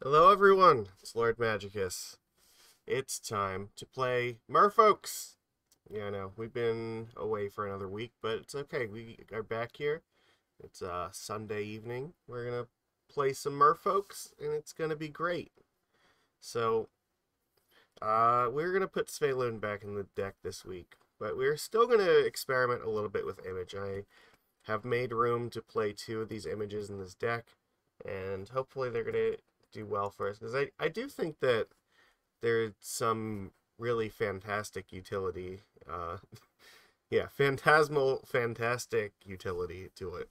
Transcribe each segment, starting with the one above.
Hello everyone, it's Lord Magicus. It's time to play Merfolks! Yeah, I know, we've been away for another week, but it's okay, we are back here. It's Sunday evening, we're gonna play some Merfolks, and it's gonna be great. So, we're gonna put Svyelun back in the deck this week, but we're still gonna experiment a little bit with Image. I have made room to play two of these images in this deck, and hopefully they're gonna do well for us, because I do think that there's some really fantastic utility. Yeah, fantastic utility to it.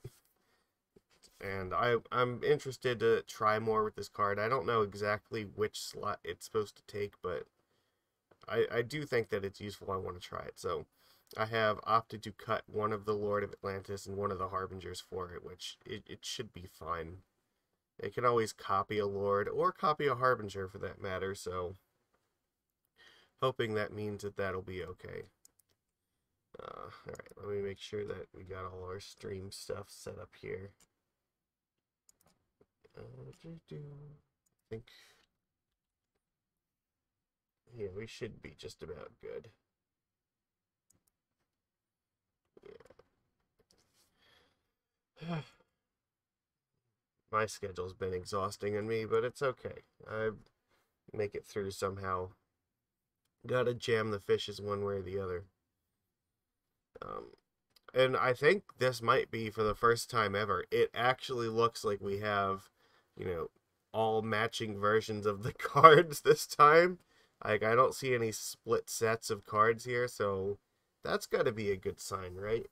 And I'm interested to try more with this card. I don't know exactly which slot it's supposed to take, but I do think that it's useful. I want to try it. So I have opted to cut one of the Lord of Atlantis and one of the Harbingers for it, which it should be fine. It can always copy a Lord or copy a Harbinger for that matter, so hoping that means that that'll be okay. Alright, let me make sure that we got all our stream stuff set up here. I think, yeah, we should be just about good. Yeah. My schedule's been exhausting on me, but it's okay. I make it through somehow. Gotta jam the fishes one way or the other. And I think this might be for the first time ever. It actually looks like we have, all matching versions of the cards this time. Like, I don't see any split sets of cards here, so that's got to be a good sign, right?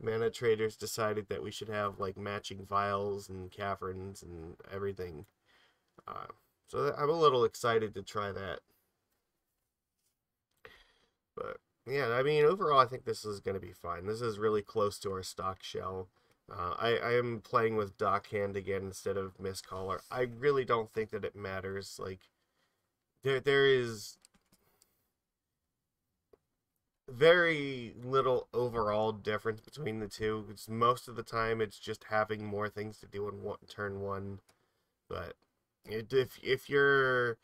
Mana traders decided that we should have, like, matching vials and caverns and everything. So I'm a little excited to try that. But yeah, I mean, overall, I think this is going to be fine. This is really close to our stock shell. I am playing with Dockhand again instead of Mistcaller. I really don't think that it matters. Like, there is very little overall difference between the two. It's most of the time it's just having more things to do in turn one. But if your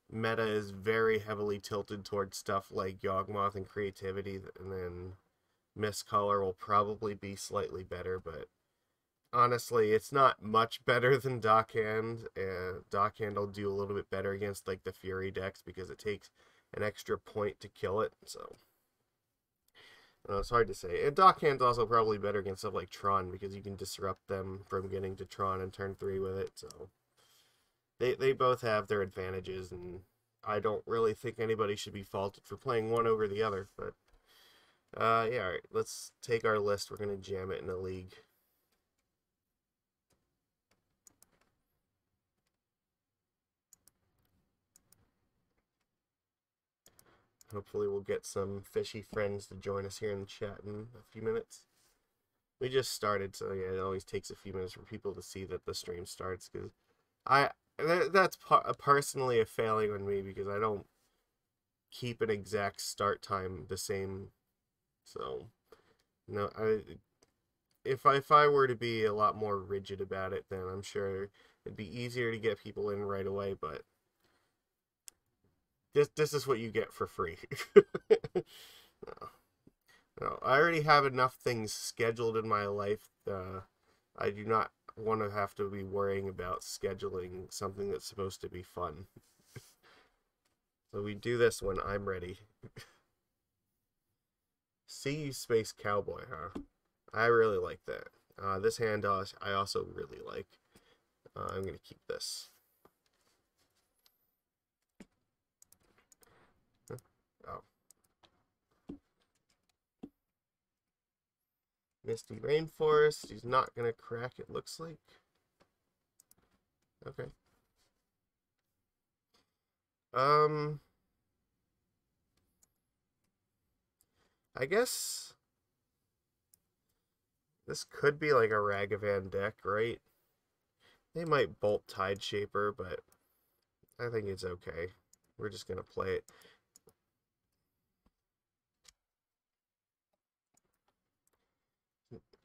meta is very heavily tilted towards stuff like Yawgmoth and creativity, and then Mistcaller will probably be slightly better, but honestly, it's not much better than Dockhand, and Dockhand will do a little bit better against like the Fury decks because it takes an extra point to kill it, so it's hard to say. And Dockhand's also probably better against stuff like Tron because you can disrupt them from getting to Tron in turn 3 with it, so they both have their advantages, and I don't really think anybody should be faulted for playing one over the other, but yeah, alright, let's take our list. We're going to jam it in a league. Hopefully we'll get some fishy friends to join us here in the chat in a few minutes. We just started, so yeah, it always takes a few minutes for people to see that the stream starts, because that's personally a failing on me, because I don't keep an exact start time the same. So, no, if I were to be a lot more rigid about it, then I'm sure it'd be easier to get people in right away, but this is what you get for free. No. No, I already have enough things scheduled in my life. I do not want to have to be worrying about scheduling something that's supposed to be fun. So we do this when I'm ready. See you, Space Cowboy, huh? I really like that. This hand I also really like. I'm going to keep this. Oh. Misty Rainforest. He's not going to crack, it looks like. Okay. I guess this could be like a Ragavan deck, right? They might bolt Tideshaper, but I think it's okay. We're just going to play it.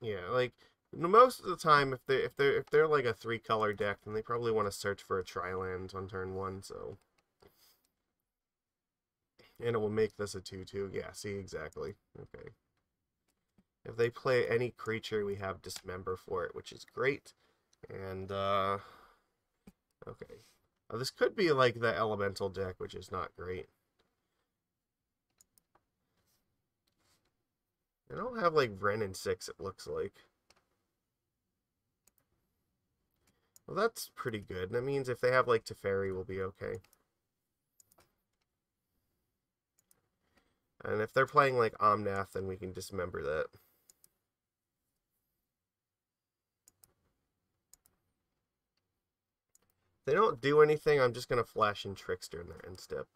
Yeah, like, Most of the time, if they're like a 3-color deck, then they probably want to search for a tri-land on turn 1. So, and it will make this a 2/2. Yeah, see, exactly. Okay. If they play any creature, we have Dismember for it, which is great. And okay. This could be like the elemental deck, which is not great. They don't have like Wrenn and 6, it looks like. Well, that's pretty good. That means if they have like Teferi, we'll be okay. And if they're playing like Omnath, then we can Dismember that. If they don't do anything, I'm just going to flash in Trickster in their end step.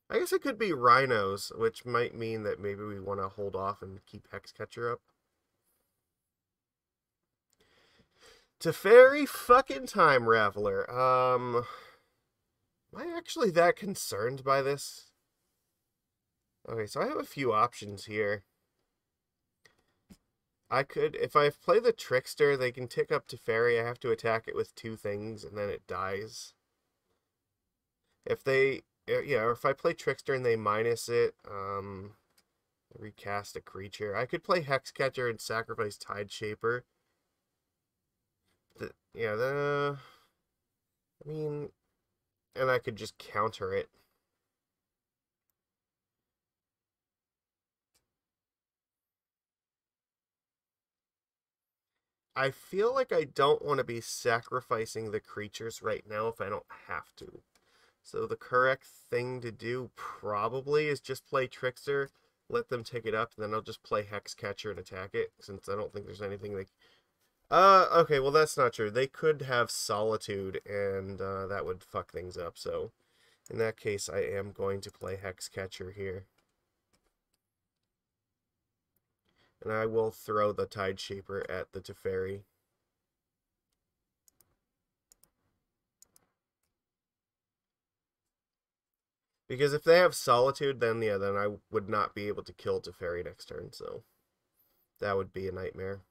I guess it could be Rhinos, which might mean that maybe we want to hold off and keep Hexcatcher up. Teferi fucking Time Raveler. Am I actually that concerned by this? Okay, so I have a few options here. I could, if I play the Trickster, they can tick up Teferi. I have to attack it with 2 things, and then it dies. If they, yeah, or if I play Trickster and they minus it, recast a creature. I could play Hexcatcher and sacrifice Tideshaper. I mean, and I could just counter it. I feel like I don't want to be sacrificing the creatures right now if I don't have to. So the correct thing to do probably is just play Trickster, let them take it up, and then I'll just play Hexcatcher and attack it, since I don't think there's anything they... okay, well that's not true. They could have Solitude, and that would fuck things up, so in that case I am going to play Hexcatcher here. And I will throw the Tideshaper at the Teferi. Because if they have Solitude, then yeah, then I would not be able to kill Teferi next turn, so that would be a nightmare.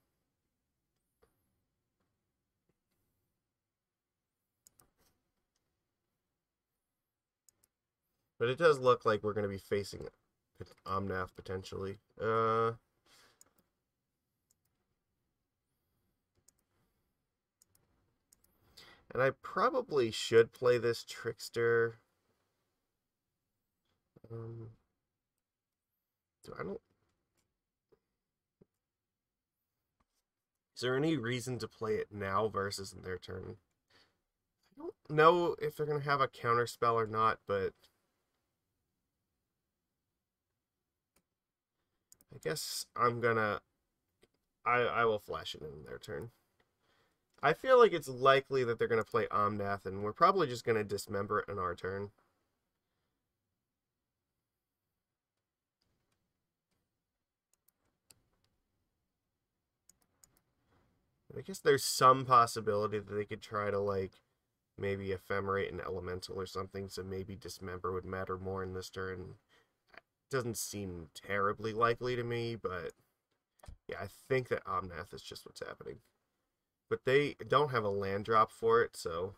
But it does look like we're going to be facing Omnath potentially. And I probably should play this Trickster. I don't... Is there any reason to play it now versus in their turn? I don't know if they're going to have a counter spell or not, but I guess I'm gonna... I will flash it in their turn. I feel like it's likely that they're going to play Omnath, and we're probably just going to Dismember it in our turn. I guess there's some possibility that they could try to, like, maybe Ephemerate an Elemental or something, so maybe Dismember would matter more in this turn. Doesn't seem terribly likely to me, but yeah, I think that Omnath is just what's happening. But they don't have a land drop for it, so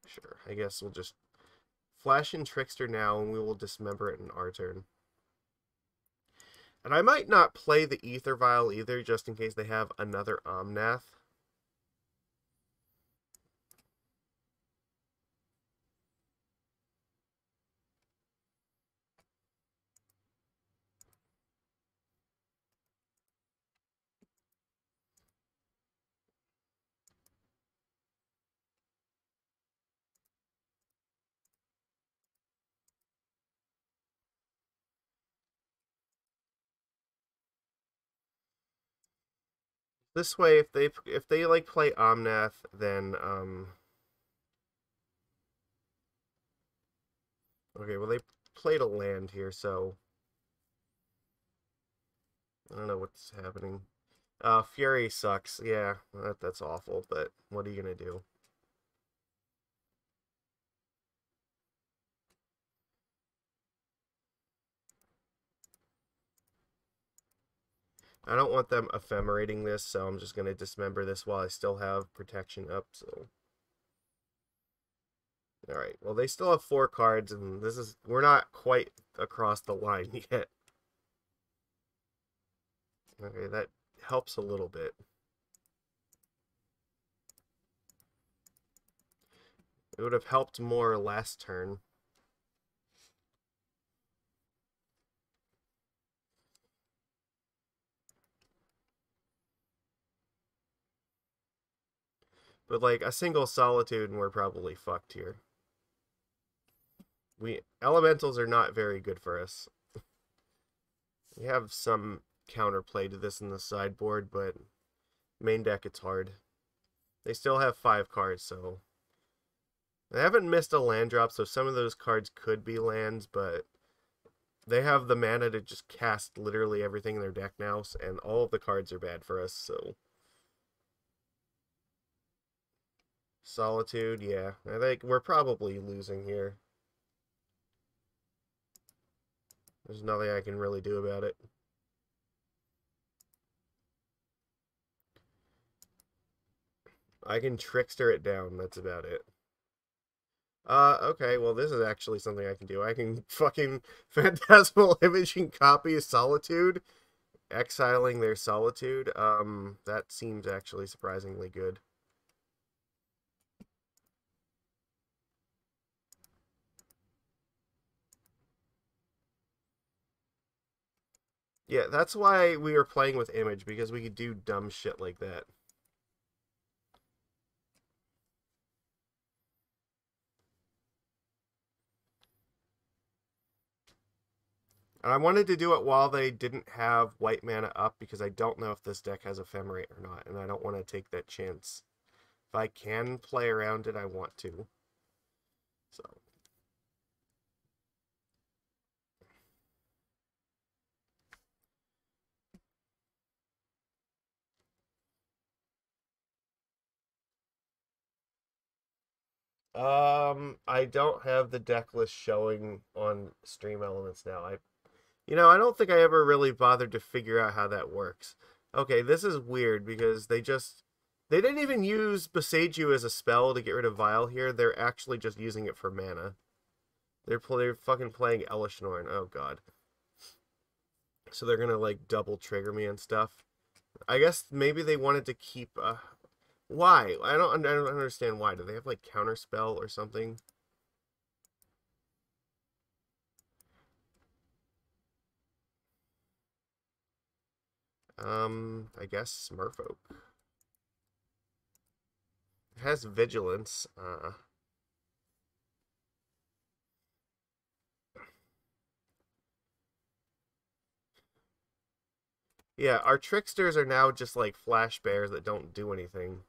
sure. I guess we'll just flash in Trickster now, and we will Dismember it in our turn. And I might not play the Aether Vial either, just in case they have another Omnath. This way, if they like play Omnath, then okay, well they played a land here, so I don't know what's happening. Fury sucks. Yeah, that's awful, but what are you gonna do? I don't want them ephemerating this, so I'm just going to dismember this while I still have protection up, so... Alright, well they still have 4 cards, and we're not quite across the line yet. Okay, that helps a little bit. It would have helped more last turn. But like a single Solitude and we're probably fucked here. Elementals are not very good for us. We have some counterplay to this in the sideboard, but main deck it's hard. They still have 5 cards, so they haven't missed a land drop, so some of those cards could be lands, but they have the mana to just cast literally everything in their deck now, and all of the cards are bad for us, so... Solitude, yeah. I think we're probably losing here. There's nothing I can really do about it. I can Trickster it down, that's about it. Okay, well this is actually something I can do. I can fucking Phantasmal Image and copy Solitude, exiling their Solitude. That seems actually surprisingly good. Yeah, that's why we were playing with Image, because we could do dumb shit like that. And I wanted to do it while they didn't have white mana up, because I don't know if this deck has Ephemerate or not, and I don't want to take that chance. If I can play around it, I want to. So... I don't have the deck list showing on Stream Elements now. I don't think I ever really bothered to figure out how that works. Okay, this is weird because they didn't even use Besage You as a spell to get rid of Vial here. They're actually just using it for mana. They're fucking playing Elishnorn. Oh god. So they're gonna like double trigger me and stuff. I guess maybe they wanted to keep. Why? I don't understand why. Do they have like counterspell or something? I guess Merfolk. It has Vigilance. Yeah, our Tricksters are now just like Flash Bears that don't do anything.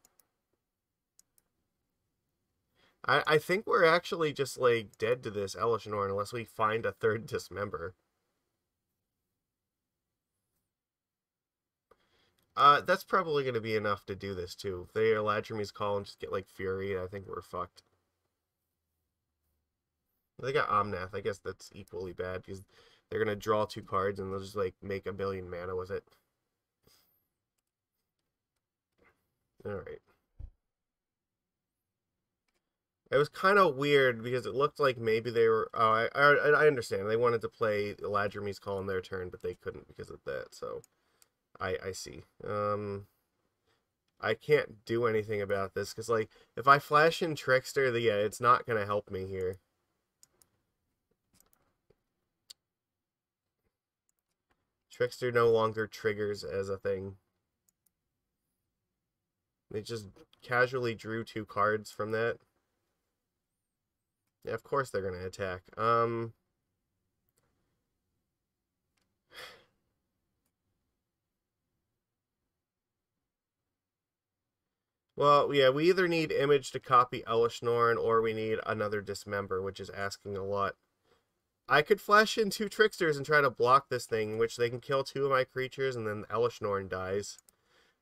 I think we're actually just like dead to this Elishnorn unless we find a third Dismember. That's probably going to be enough to do this too. If they Eladrimy's Call and just get like Fury, I think we're fucked. They got Omnath. I guess that's equally bad because they're going to draw 2 cards and they'll just like make a billion mana with it. Alright. It was kind of weird because it looked like maybe they were... Oh, I understand. They wanted to play Eladrimy's Call on their turn, but they couldn't because of that, so... I see. I can't do anything about this, because, like, if I flash in Trickster, yeah, it's not going to help me here. Trickster no longer triggers as a thing. They just casually drew 2 cards from that. Yeah, of course they're going to attack. Well, yeah, we either need Image to copy Elishnorn, or we need another Dismember, which is asking a lot. I could flash in 2 Tricksters and try to block this thing, which they can kill 2 of my creatures, and then Elishnorn dies.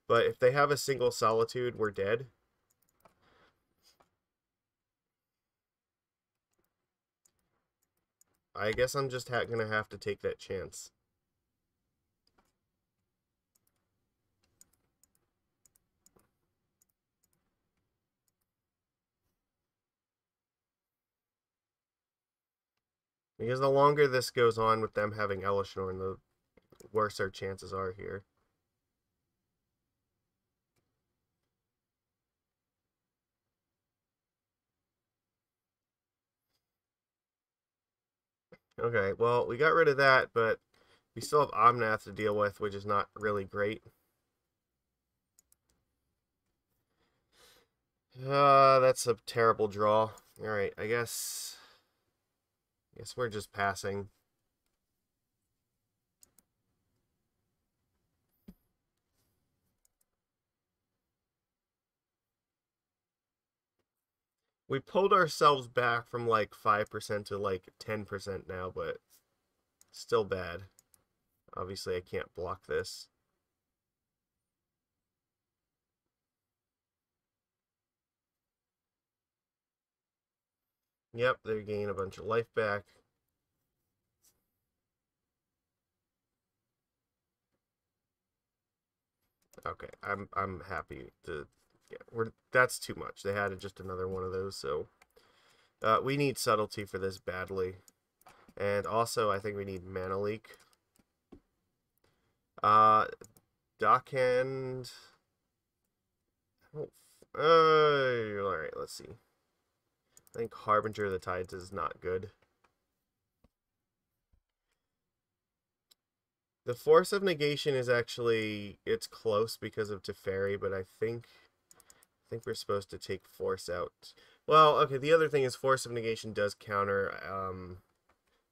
But if they have a single Solitude, we're dead. I guess I'm just gonna have to take that chance. Because the longer this goes on with them having Elishnorn, the worse our chances are here. Okay, well, we got rid of that, but we still have Omnath to deal with, which is not really great. That's a terrible draw. Alright, I guess we're just passing. We pulled ourselves back from like 5% to like 10% now, but still bad. Obviously, I can't block this. Yep, they gain a bunch of life back. Okay, I'm happy to. Yeah, that's too much. They had just another one of those, so we need subtlety for this badly, and also I think we need mana leak. Dockhand. Oh, all right. Let's see. I think Harbinger of the Tides is not good. The Force of Negation is actually, it's close because of Teferi, but I think we're supposed to take Force out. Well, okay, the other thing is Force of Negation does counter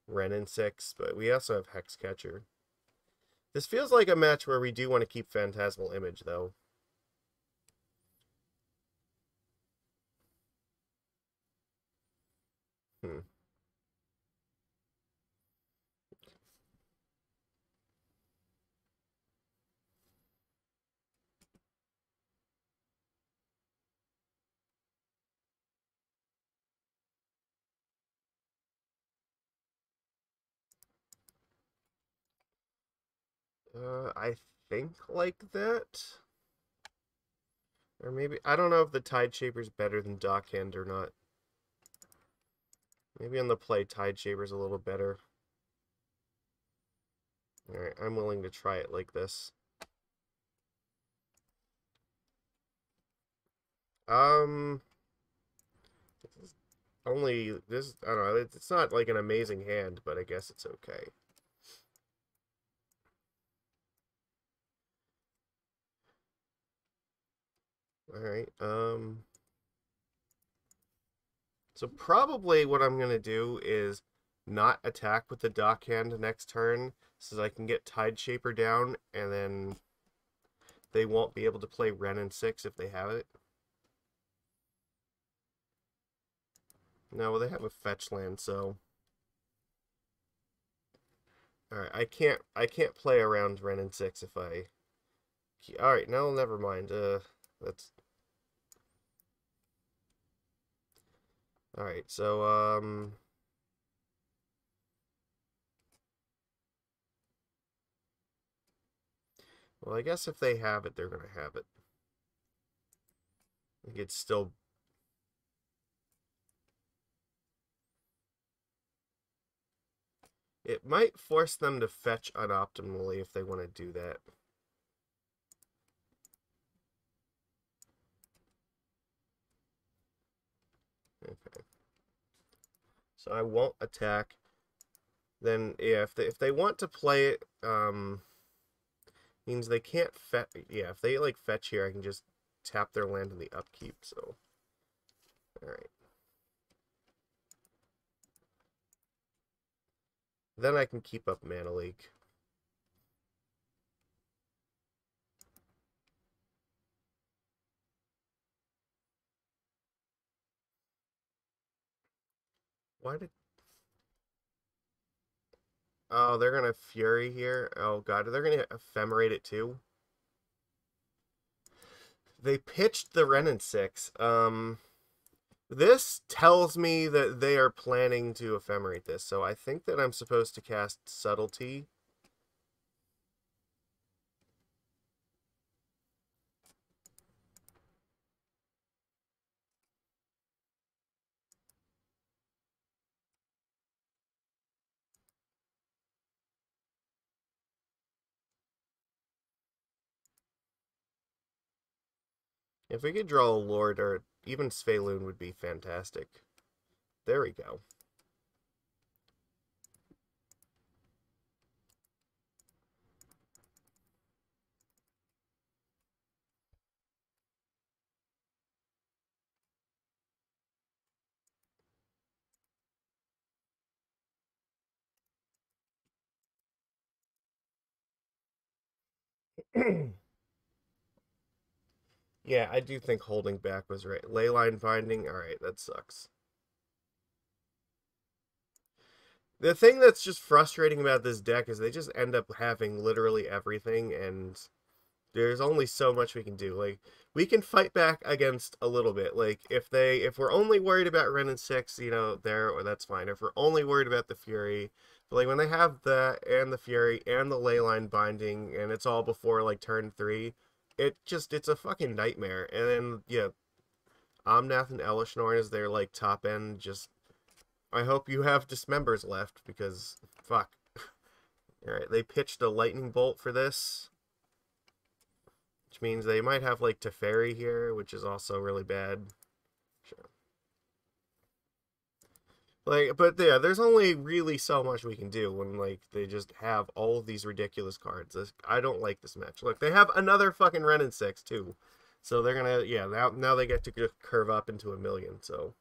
Ren and 6, but we also have Hexcatcher. This feels like a match where we do want to keep Phantasmal Image, though. Hmm. I think like that. Or maybe, I don't know if the Tide Shaper's better than Dockhand or not. Maybe on the play, Tide Shaper's a little better. Alright, I'm willing to try it like this. Um, only this, I don't know, it's not like an amazing hand, but I guess it's okay. Alright, so probably what I'm gonna do is not attack with the Dockhand next turn, so that I can get Tide Shaper down, and then they won't be able to play Ren and 6 if they have it. No, they have a fetch land, so alright, I can't play around Ren and 6 if I. Alright, no, never mind. That's alright, so well, I guess if they have it, they're gonna have it. I think it's still. It might force them to fetch unoptimally if they want to do that. Okay. So I won't attack. Then yeah, if they want to play it, means they can't fetch. Yeah, if they like fetch here, I can just tap their land in the upkeep. So, all right. Then I can keep up mana leak. Why did? Oh, they're gonna Fury here. Oh god, they're gonna Ephemerate it too. They pitched the Ren and 6. This tells me that they are planning to ephemerate this, so I think that I'm supposed to cast Subtlety. If we could draw a Lord, or even Svyelun would be fantastic. There we go. Yeah, I do think holding back was right. Leyline Binding, alright, that sucks. The thing that's just frustrating about this deck is they just end up having literally everything, and there's only so much we can do. Like, we can fight back against a little bit. Like, if we're only worried about Ren and 6, you know, or that's fine. If we're only worried about the Fury, but like when they have that and the Fury and the Leyline Binding, and it's all before like turn 3, it's a fucking nightmare. And then yeah, Omnath and Elishnorn is their like top end. Just I hope you have Dismembers left, because fuck. Alright, they pitched a Lightning Bolt for this, which means they might have like Teferi here, which is also really bad. Sure. Like, but yeah, there's only really so much we can do when like they just have all of these ridiculous cards. I don't like this match. Look, they have another fucking Ren and 6 too, so they're gonna now they get to curve up into a million. So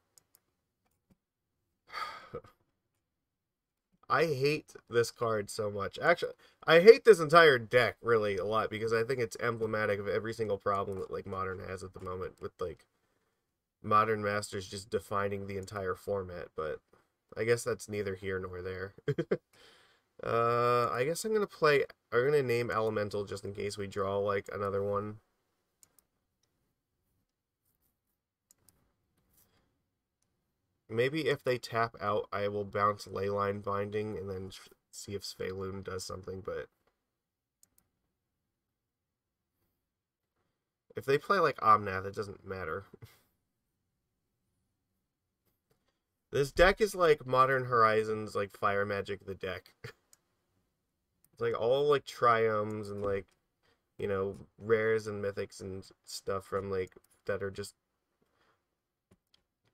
I hate this card so much. Actually, I hate this entire deck really a lot, because I think it's emblematic of every single problem that like Modern has at the moment, with like Modern Masters just defining the entire format. But I guess that's neither here nor there. I guess I'm gonna name Elemental just in case we draw like another one. Maybe if they tap out, I will bounce Leyline Binding and then see if Svyelun does something, but if they play like Omnath, it doesn't matter. This deck is like Modern Horizons, like Fire Magic the deck. It's like all like Triomes and like, you know, rares and mythics and stuff from like that are just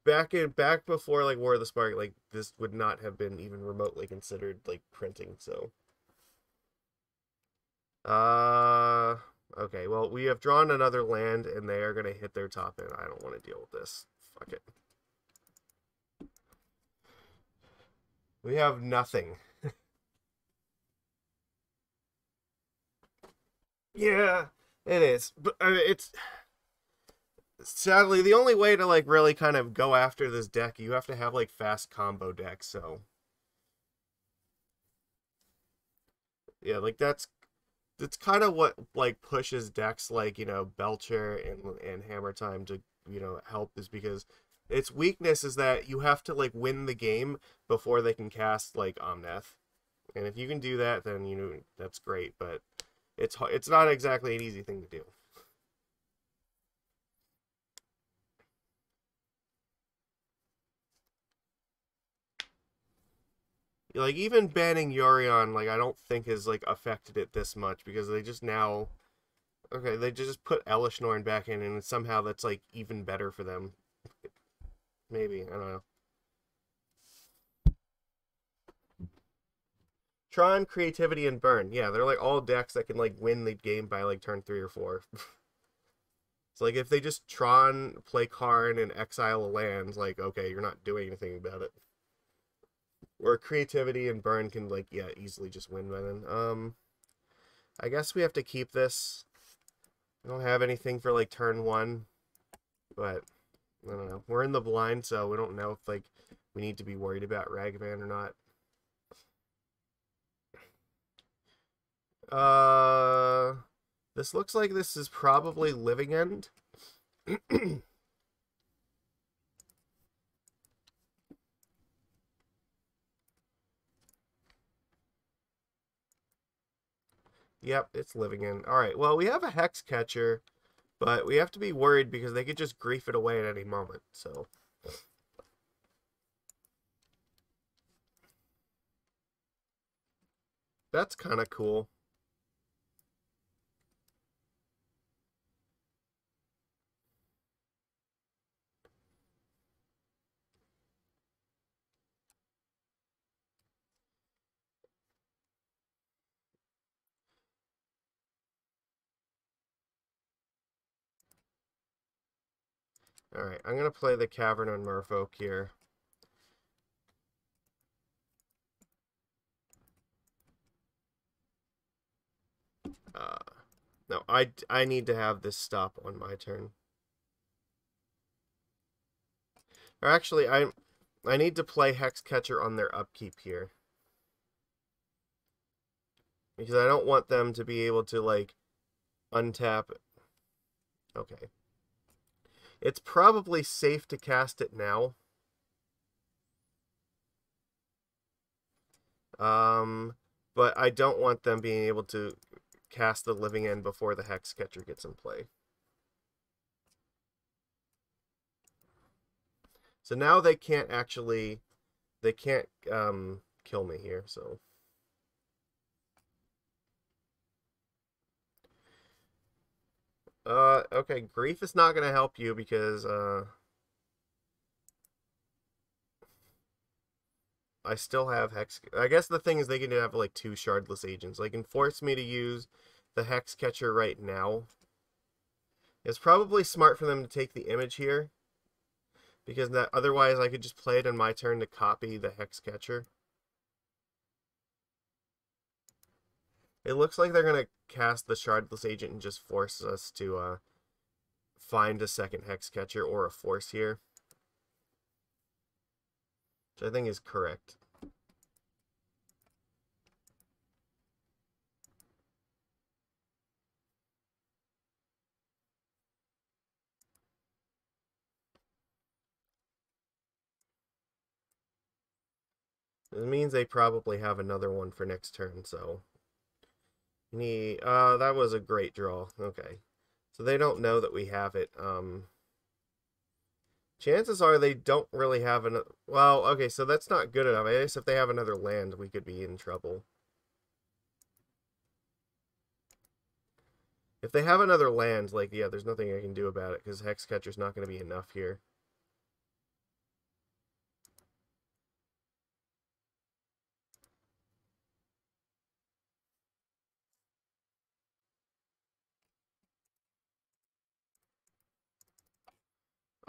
back before like War of the Spark. Like this would not have been even remotely considered like printing. So okay, well, we have drawn another land and they are going to hit their top end. I don't want to deal with this. Fuck it. We have nothing. Yeah, it is. But it's sadly the only way to like really kind of go after this deck, you have to have like fast combo decks. So yeah, like that's kind of what like pushes decks like, you know, Belcher and Hammer Time to, you know, help, is because its weakness is that you have to like win the game before they can cast like Omnath. And if you can do that, then you know that's great, but it's not exactly an easy thing to do. Like even banning Yorion, like I don't think has like affected it this much, because they just now okay, they just put Elishnorn back in, and somehow that's like even better for them. Maybe, I don't know. Tron, Creativity, and Burn. Yeah, they're like all decks that can like win the game by like turn 3 or 4. It's like if they just Tron, play Karn, and exile a land, like okay, you're not doing anything about it. Or Creativity and Burn can like yeah easily just win by then. I guess we have to keep this. I don't have anything for like turn 1, but I don't know. We're in the blind, so we don't know if like we need to be worried about Ragavan or not. This looks like this is probably Living End. Yep, it's Living End. All right, well, we have a Hexcatcher, but we have to be worried because they could just grief it away at any moment, so. That's kind of cool. Alright, I'm going to play the Cavern on Merfolk here. No, I need to have this stop on my turn. Or actually, I need to play Hexcatcher on their upkeep here. Because I don't want them to be able to, like, untap. Okay. It's probably safe to cast it now. But I don't want them being able to cast the Living End before the Hexcatcher gets in play. So now they can't actually, they can't kill me here, so. Okay, Grief is not going to help you because, I still have Hex. I guess the thing is they can have like 2 shardless agents. They can force me to use the Hexcatcher right now. It's probably smart for them to take the image here, because that otherwise I could just play it on my turn to copy the Hexcatcher. It looks like they're gonna cast the shardless agent and just force us to find a second Hexcatcher or a force here, which I think is correct. It means they probably have another one for next turn, so. That was a great draw. Okay. So they don't know that we have it. Chances are they don't really have an. Well, okay, so that's not good enough. I guess if they have another land, we could be in trouble. If they have another land, like, yeah, there's nothing I can do about it, because Hexcatcher's not going to be enough here.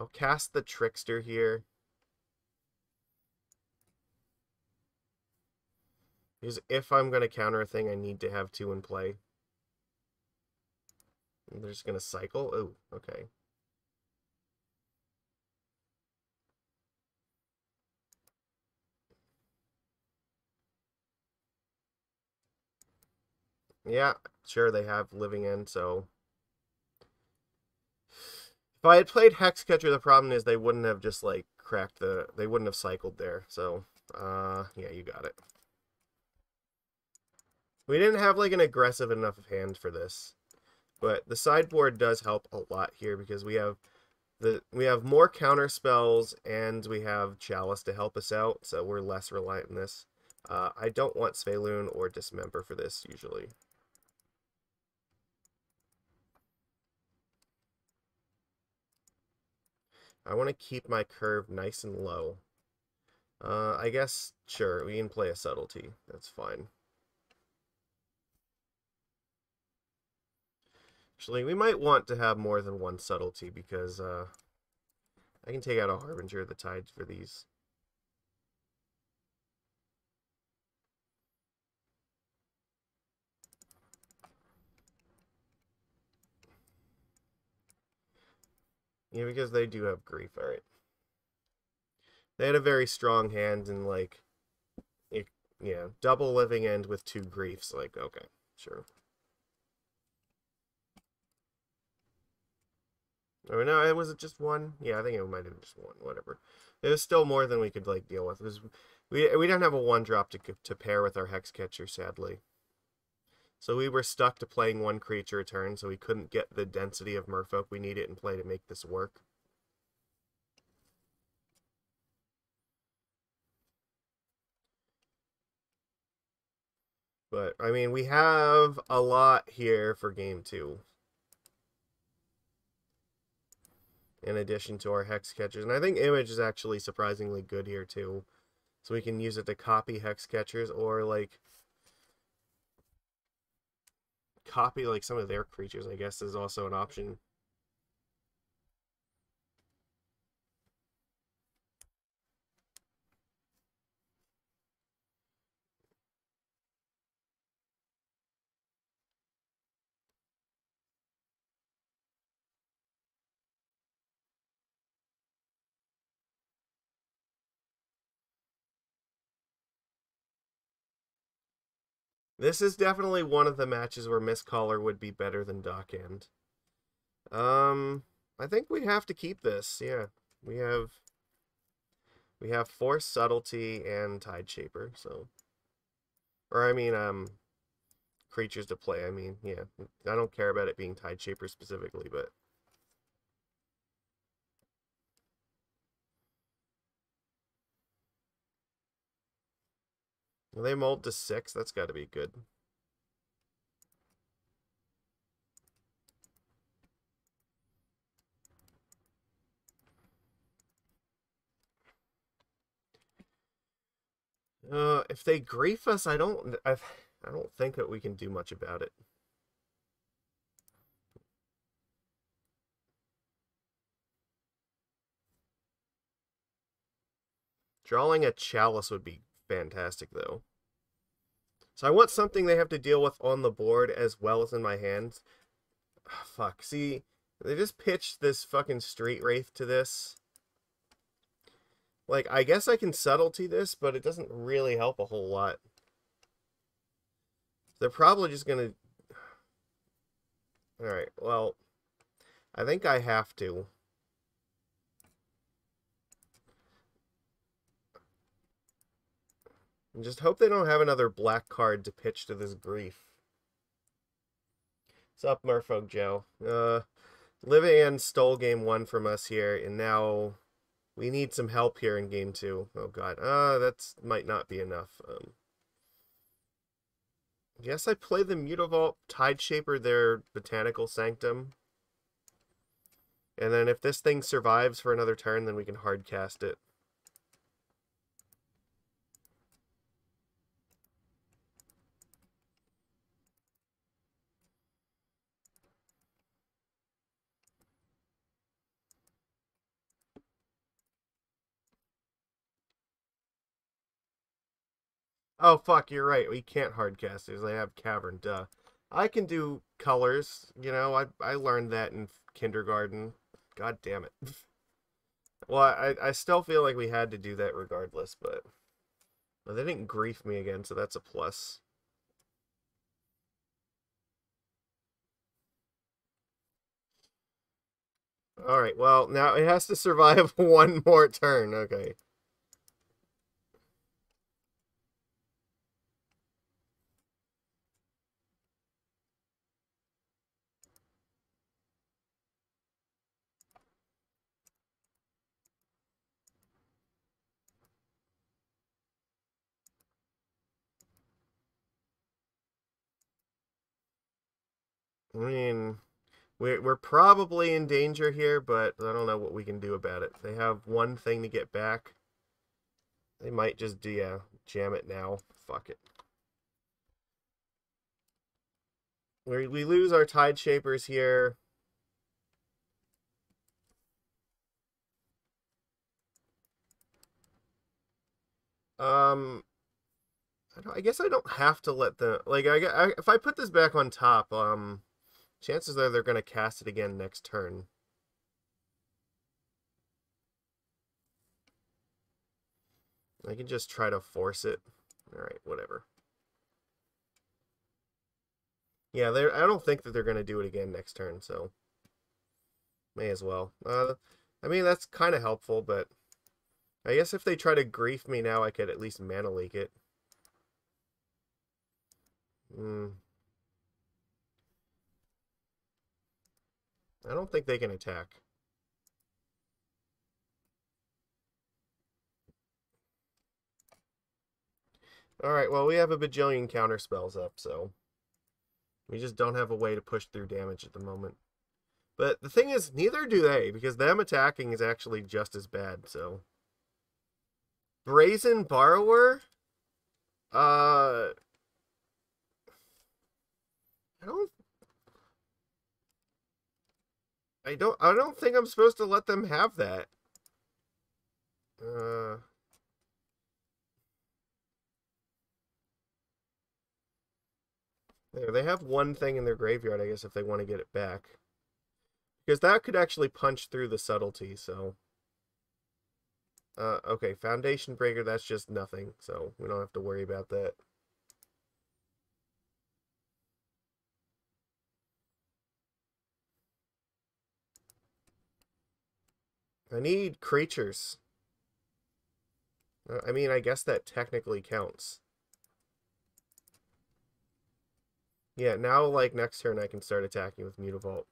I'll cast the Trickster here. Because if I'm going to counter a thing, I need to have 2 in play. And they're just going to cycle? Oh, okay. Yeah, sure, they have Living End, so. If I had played Hexcatcher, the problem is they wouldn't have just, like, cracked the. They wouldn't have cycled there, so. Yeah, you got it. We didn't have, like, an aggressive enough hand for this. But the sideboard does help a lot here because we have more counter spells and we have Chalice to help us out, so we're less reliant on this. I don't want Svyelun or Dismember for this usually. I want to keep my curve nice and low. I guess, sure, we can play a Subtlety. That's fine. Actually, we might want to have more than one Subtlety because I can take out a Harbinger of the Tides for these. Yeah, because they do have grief. Alright. They had a very strong hand and, like, yeah, double Living End with 2 griefs. Like, okay, sure. Or no, was it just 1? Yeah, I think it might have been just 1. Whatever. It was still more than we could, like, deal with. Because we don't have a 1-drop to pair with our Hexcatcher, sadly. So we were stuck to playing 1 creature a turn, so we couldn't get the density of Merfolk we needed in play to make this work. But, I mean, we have a lot here for game 2. In addition to our Hexcatchers. And I think Image is actually surprisingly good here, too. So we can use it to copy Hexcatchers or, like, copy, like, some of their creatures, I guess, is also an option. This is definitely one of the matches where Mistcaller would be better than Dockhand. I think we have to keep this. Yeah, we have Force, Subtlety, and Tide Shaper. So, or I mean, creatures to play. I mean, yeah, I don't care about it being Tide Shaper specifically, but they mold to 6. That's got to be good. If they grief us, I don't think that we can do much about it. Drawing a Chalice would be fantastic, though. So I want something they have to deal with on the board as well as in my hands. Oh, fuck, see, they just pitched this fucking Street Wraith to this. Like, I guess I can Subtlety this, but it doesn't really help a whole lot. They're probably just gonna... Alright, well, I think I have to. And just hope they don't have another black card to pitch to this grief. What's up, Merfolk Joe? Livian stole game 1 from us here, and now we need some help here in game 2. Oh god, that might not be enough. Guess I play the Mutavault Tide Shaper, their Botanical Sanctum. And then if this thing survives for another turn, then we can hard cast it. Oh, fuck, you're right. We can't hardcast these. They have Cavern, duh. I can do colors, you know. I learned that in kindergarten. God damn it. Well, I still feel like we had to do that regardless, but... Well, they didn't grief me again, so that's a plus. Alright, well, now it has to survive one more turn. Okay. I mean, we're probably in danger here, but I don't know what we can do about it. They have one thing to get back. They might just do, yeah, jam it now. Fuck it. We lose our Tide Shapers here. I guess I don't have to let the like. If I put this back on top, chances are they're gonna cast it again next turn. I can just try to force it. All right, whatever. Yeah, I don't think that they're gonna do it again next turn, so may as well. I mean that's kind of helpful, but I guess if they try to grief me now, I could at least mana leak it. I don't think they can attack. Alright, well, we have a bajillion counter spells up, so we just don't have a way to push through damage at the moment. But the thing is, neither do they, because them attacking is actually just as bad, so... Brazen Borrower? I don't think I'm supposed to let them have that. There, they have one thing in their graveyard, I guess, if they want to get it back. Because that could actually punch through the Subtlety, so... okay, Foundation Breaker, that's just nothing, so we don't have to worry about that. I need creatures. I mean, I guess that technically counts. Yeah, now, like, next turn I can start attacking with Mutavault.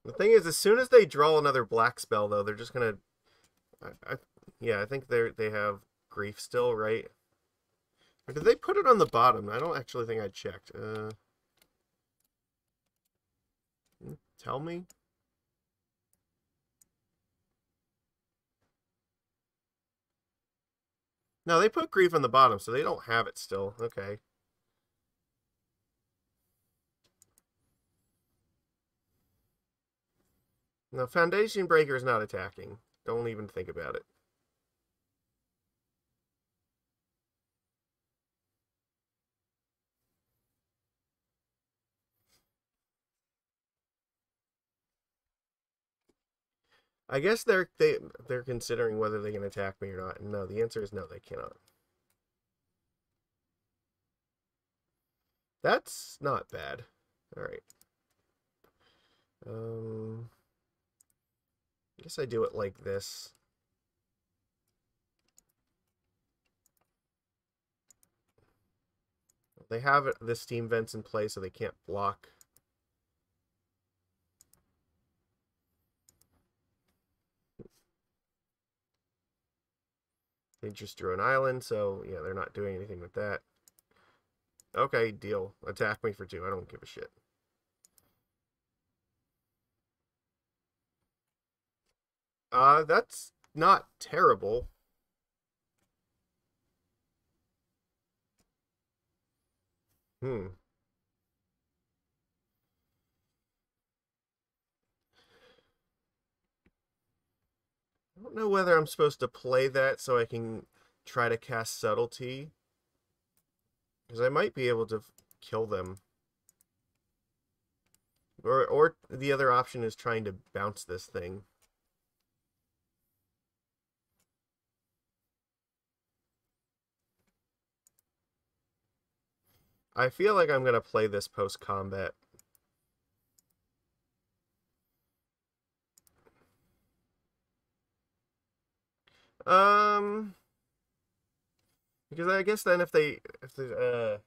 The thing is, as soon as they draw another black spell, though, they're just gonna... yeah, I think they have Grief still, right? Or did they put it on the bottom? I don't actually think I checked. Tell me? No, they put Grief on the bottom, so they don't have it still. Okay. No, Foundation Breaker is not attacking. Don't even think about it. I guess they're considering whether they can attack me or not. And no, the answer is no, they cannot. That's not bad. All right. I guess I do it like this. They have the steam vents in place, so they can't block. They just drew an island, so yeah, they're not doing anything with that. Okay, deal. Attack me for 2. I don't give a shit. That's not terrible. I don't know whether I'm supposed to play that so I can try to cast Subtlety. Because I might be able to kill them. Or the other option is trying to bounce this thing. I feel like I'm going to play this post-combat. Because I guess then if they it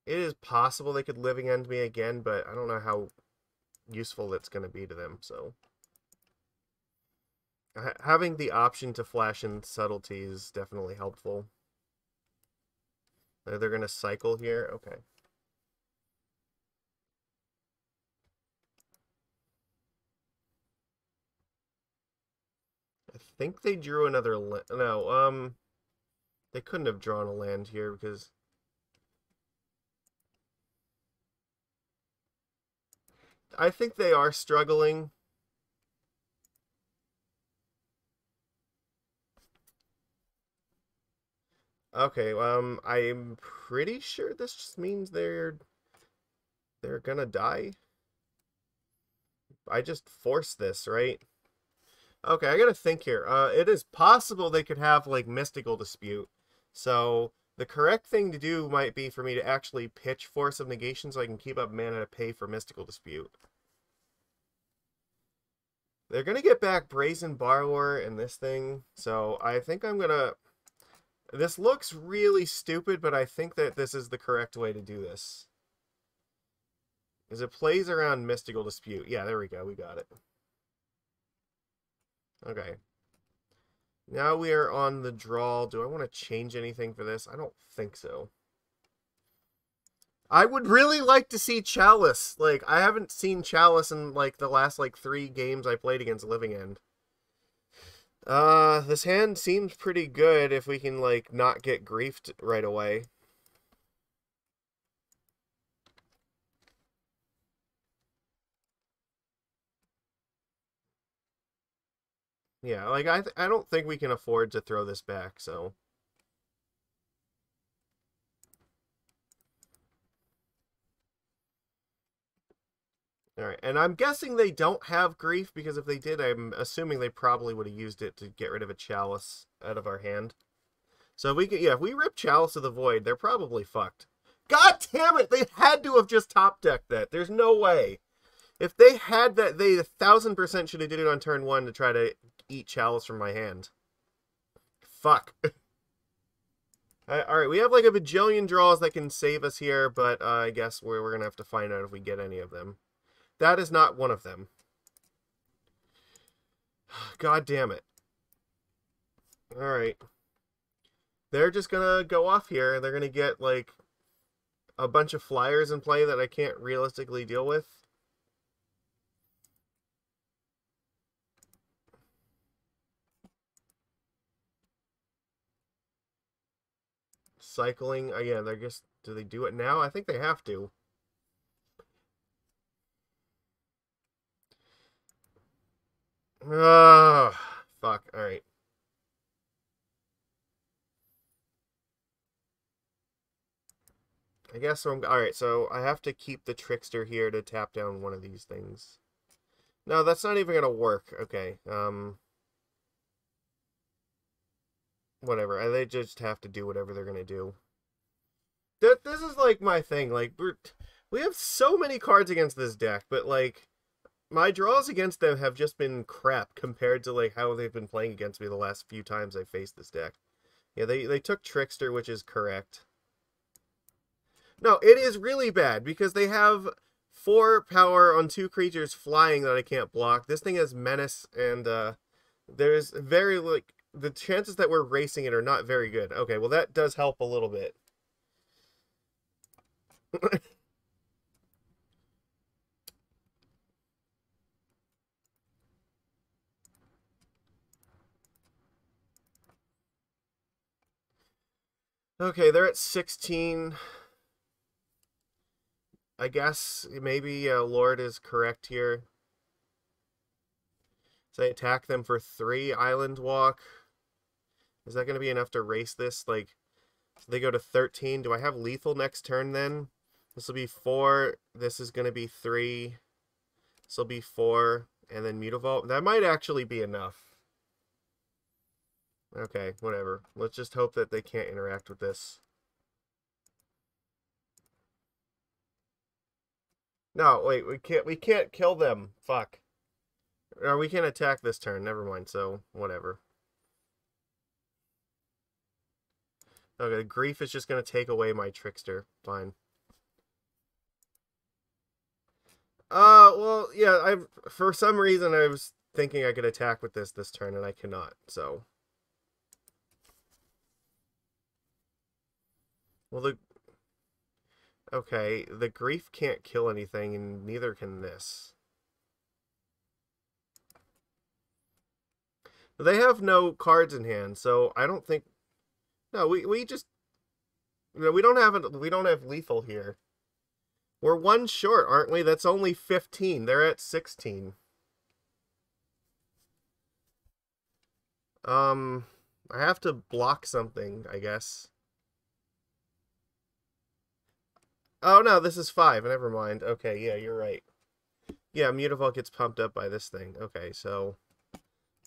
is possible they could living end me again, but I don't know how useful that's going to be to them, so having the option to flash in Subtlety is definitely helpful. They're going to cycle here. Okay. I think they drew another no, they couldn't have drawn a land here because I think they are struggling. Okay, I'm pretty sure this just means they're gonna die. I just forced this, right? Okay, I gotta think here. It is possible they could have, like, Mystical Dispute. So, the correct thing to do might be for me to actually pitch Force of Negation so I can keep up mana to pay for Mystical Dispute. They're gonna get back Brazen Borrower and this thing, so I think I'm gonna... This looks really stupid, but I think that this is the correct way to do this. Because it plays around Mystical Dispute. Yeah, there we go. We got it. Okay. Now we are on the draw. Do I want to change anything for this? I don't think so. I would really like to see Chalice. Like, I haven't seen Chalice in, like, the last, like, 3 games I played against Living End. This hand seems pretty good if we can, like, not get griefed right away. Yeah, like, I don't think we can afford to throw this back, so... Alright, and I'm guessing they don't have Grief, because if they did, I'm assuming they probably would have used it to get rid of a Chalice out of our hand. So if we could, yeah, if we rip Chalice of the Void, they're probably fucked. God damn it! They had to have just top decked that. There's no way. If they had that, they 1000% should have did it on turn 1 to try to eat Chalice from my hand. Fuck. Alright, we have like a bajillion draws that can save us here, but I guess we're going to have to find out if we get any of them. That is not one of them. God damn it. Alright. They're just going to go off here. They're going to get like a bunch of flyers in play that I can't realistically deal with. Cycling. Yeah, they're just... Do they do it now? I think they have to. Ugh. Fuck. Alright. I guess so. Alright, so I have to keep the Trickster here to tap down one of these things. No, that's not even gonna work. Okay. Whatever. They just have to do whatever they're gonna do. This is like my thing. Like, we have so many cards against this deck, but like my draws against them have just been crap compared to like how they've been playing against me the last few times I faced this deck. Yeah, they took Trickster, which is correct. No, it is really bad because they have 4 power on 2 creatures flying that I can't block. This thing has Menace, and there's very, like, the chances that we're racing it are not very good. Okay, well that does help a little bit. Okay, they're at 16. I guess maybe Lord is correct here. So I attack them for 3 Island Walk. Is that going to be enough to race this? Like, so they go to 13. Do I have lethal next turn then? This will be 4. This is going to be 3. This will be 4. And then Mutavault. That might actually be enough. Okay, whatever. Let's just hope that they can't interact with this. No, wait, we can't kill them. Fuck. Or we can't attack this turn. Never mind. So, whatever. Okay, Grief is just going to take away my Trickster. Fine. Well, yeah, for some reason I was thinking I could attack with this turn, and I cannot, so. Well, okay, the Grief can't kill anything, and neither can this. They have no cards in hand, so I don't think... No, we just... You know, we don't have lethal here. We're 1 short, aren't we? That's only 15. They're at 16. I have to block something, I guess. Oh, no, this is 5. Never mind. Okay, yeah, you're right. Yeah, Mutavault gets pumped up by this thing. Okay, so...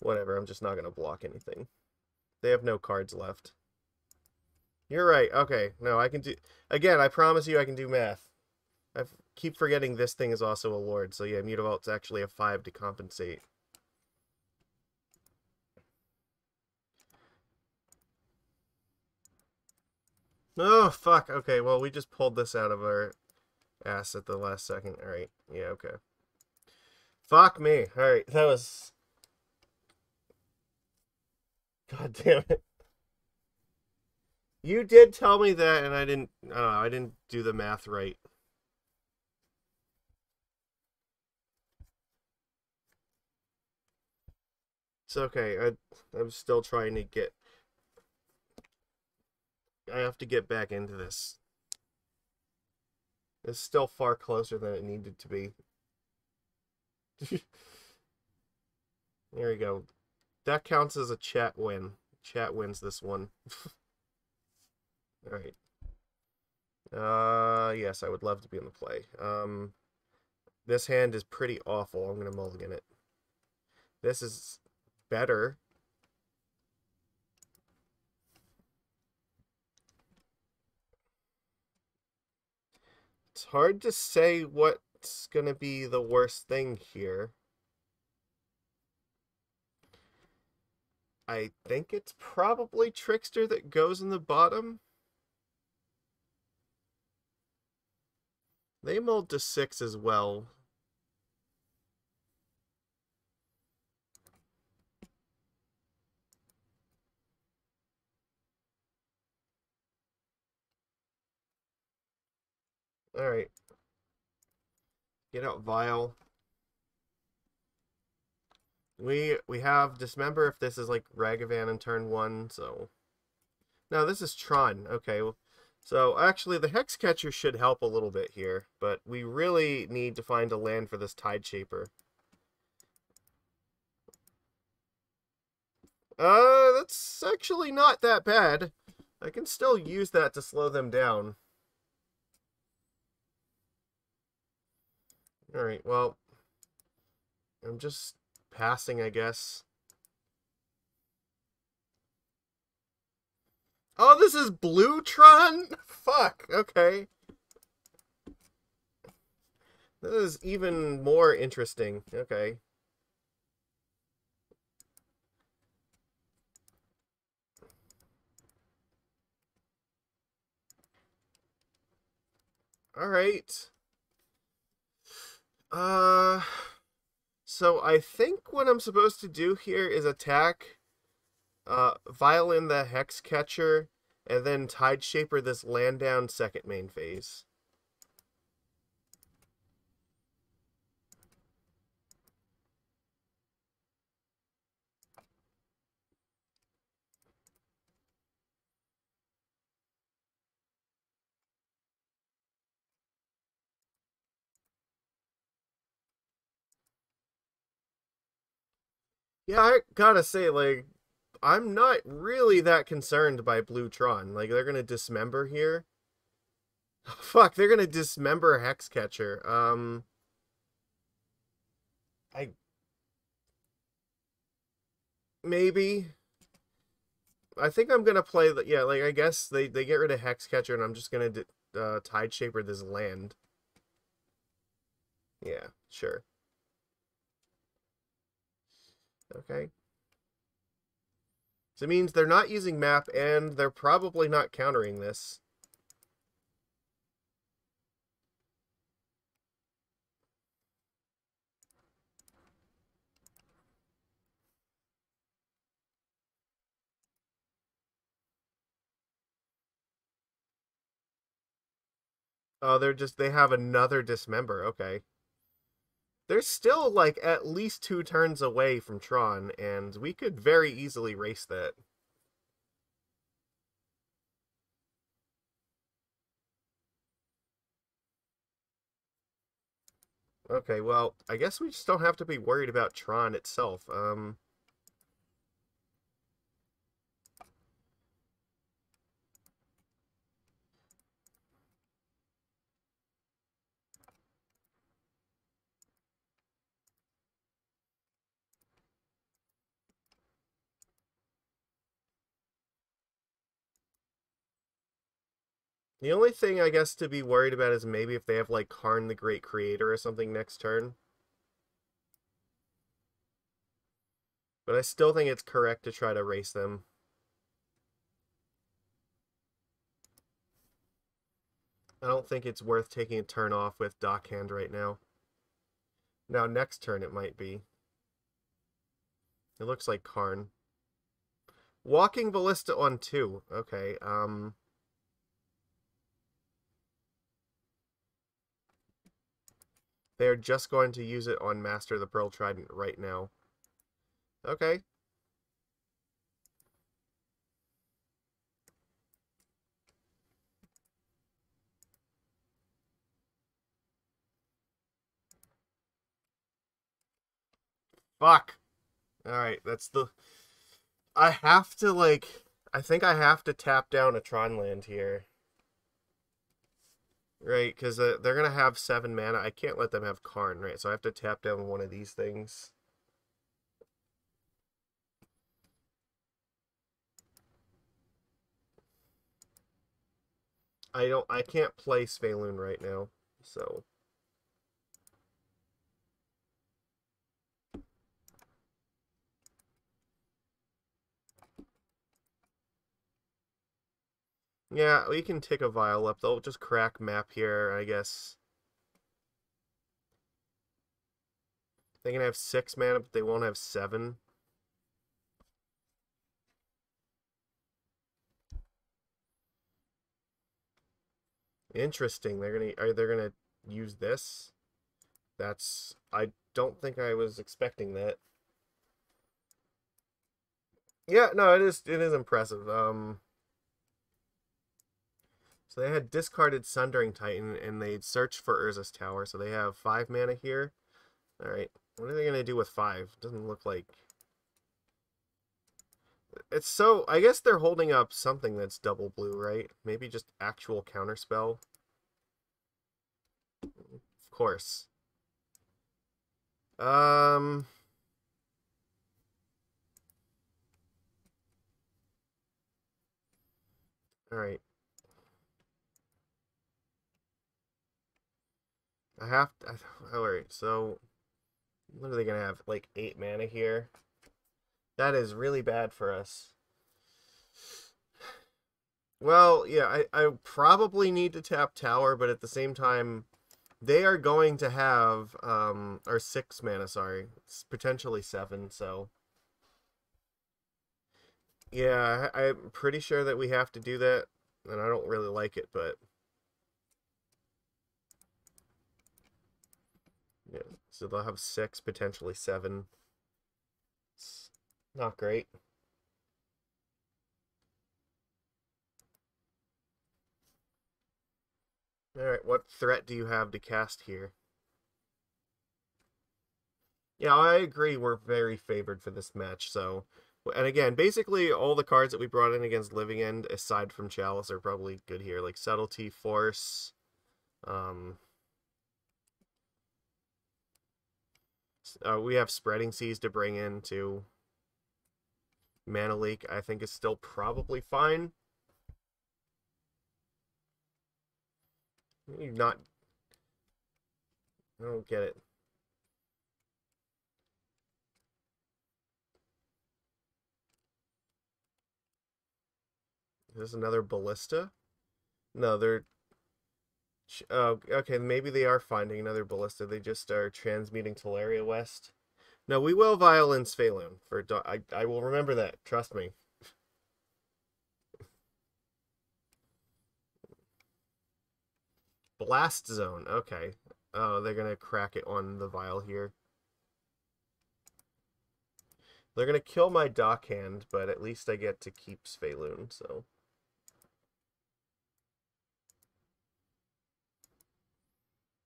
Whatever, I'm just not going to block anything. They have no cards left. You're right. Okay, no, I can do... Again, I promise you I can do math. I keep forgetting this thing is also a Lord. So yeah, Mutavault's actually a 5 to compensate. Oh, fuck. Okay, well, we just pulled this out of our ass at the last second. Alright, yeah, okay. Fuck me. Alright, that was... God damn it. You did tell me that, and I don't know, I didn't do the math right. It's okay. I'm still trying to get... I have to get back into this. It's still far closer than it needed to be. There we go. That counts as a chat win. Chat wins this one. Alright. Yes, I would love to be in the play. This hand is pretty awful. I'm going to mulligan it. This is better. It's hard to say what what's gonna be the worst thing here? I think it's probably Trickster that goes in the bottom. They mold to 6 as well. Alright. Get out Vial. We have Dismember if this is like Ragavan in turn 1, so... No, this is Tron. Okay, well, so actually the Hexcatcher should help a little bit here, but we really need to find a land for this Tideshaper. That's actually not that bad. I can still use that to slow them down. Alright, well, I'm just passing, I guess. Oh, this is Bluetron? Fuck, okay. This is even more interesting. Okay. Alright. So I think what I'm supposed to do here is attack Violin the Hexcatcher, and then Tideshaper this land down second main phase. Yeah, I gotta say, like, I'm not really that concerned by Bluetron. Like, they're gonna dismember here. Fuck, they're gonna dismember Hexcatcher. I... Maybe. I think I'm gonna play the... Yeah, like, I guess they get rid of Hexcatcher, and I'm just gonna Tideshaper this land. Yeah, sure. Okay. So it means they're not using map, and they're probably not countering this. Oh, they have another Dismember. Okay. They're still, like, at least 2 turns away from Tron, and we could very easily race that. Okay, well, I guess we just don't have to be worried about Tron itself. The only thing I guess to be worried about is maybe if they have, like, Karn the Great Creator or something next turn. But I still think it's correct to try to race them. I don't think it's worth taking a turn off with Dockhand right now. Now, next turn it might be. It looks like Karn. Walking Ballista on 2. Okay, they're just going to use it on Master the Pearl Trident right now. Okay. Fuck. Alright, that's the... I have to, like... I think I have to tap down a Tron land here. Right, because they're going to have 7 mana. I can't let them have Karn, right? So I have to tap down one of these things. I can't play Svyelun right now, so... Yeah, we can take a Vial up. They'll just crack map here, I guess. They can have 6 mana, but they won't have 7. Interesting. They're gonna use this. I don't think I was expecting that. Yeah, no, it is impressive. So they had discarded Sundering Titan and they'd searched for Urza's Tower, so they have 5 mana here. Alright. What are they gonna do with 5? Doesn't look like it's so I guess they're holding up something that's double blue, right? Maybe just actual counterspell. Of course. Alright. Alright, so what are they gonna have? Like 8 mana here? That is really bad for us. Well, yeah, I probably need to tap tower, but at the same time, they are going to have, or 6 mana, sorry. It's potentially 7, so. Yeah, I'm pretty sure that we have to do that, and I don't really like it, but. Yeah, so they'll have 6, potentially 7. It's not great. Alright, what threat do you have to cast here? Yeah, I agree we're very favored for this match, so... And again, basically all the cards that we brought in against Living End, aside from Chalice, are probably good here. Like Subtlety, Force... we have Spreading Seas to bring in, too. Mana Leak, I think, is still probably fine. Maybe not... I don't get it. Is this another Ballista? No, they're... Oh, okay, maybe they are finding another Ballista. They just are transmuting Teleria West. No, we will Violin Svyelun. I will remember that. Trust me. Blast Zone. Okay. Oh, they're going to crack it on the Vial here. They're going to kill my Dockhand, but at least I get to keep Svyelun, so...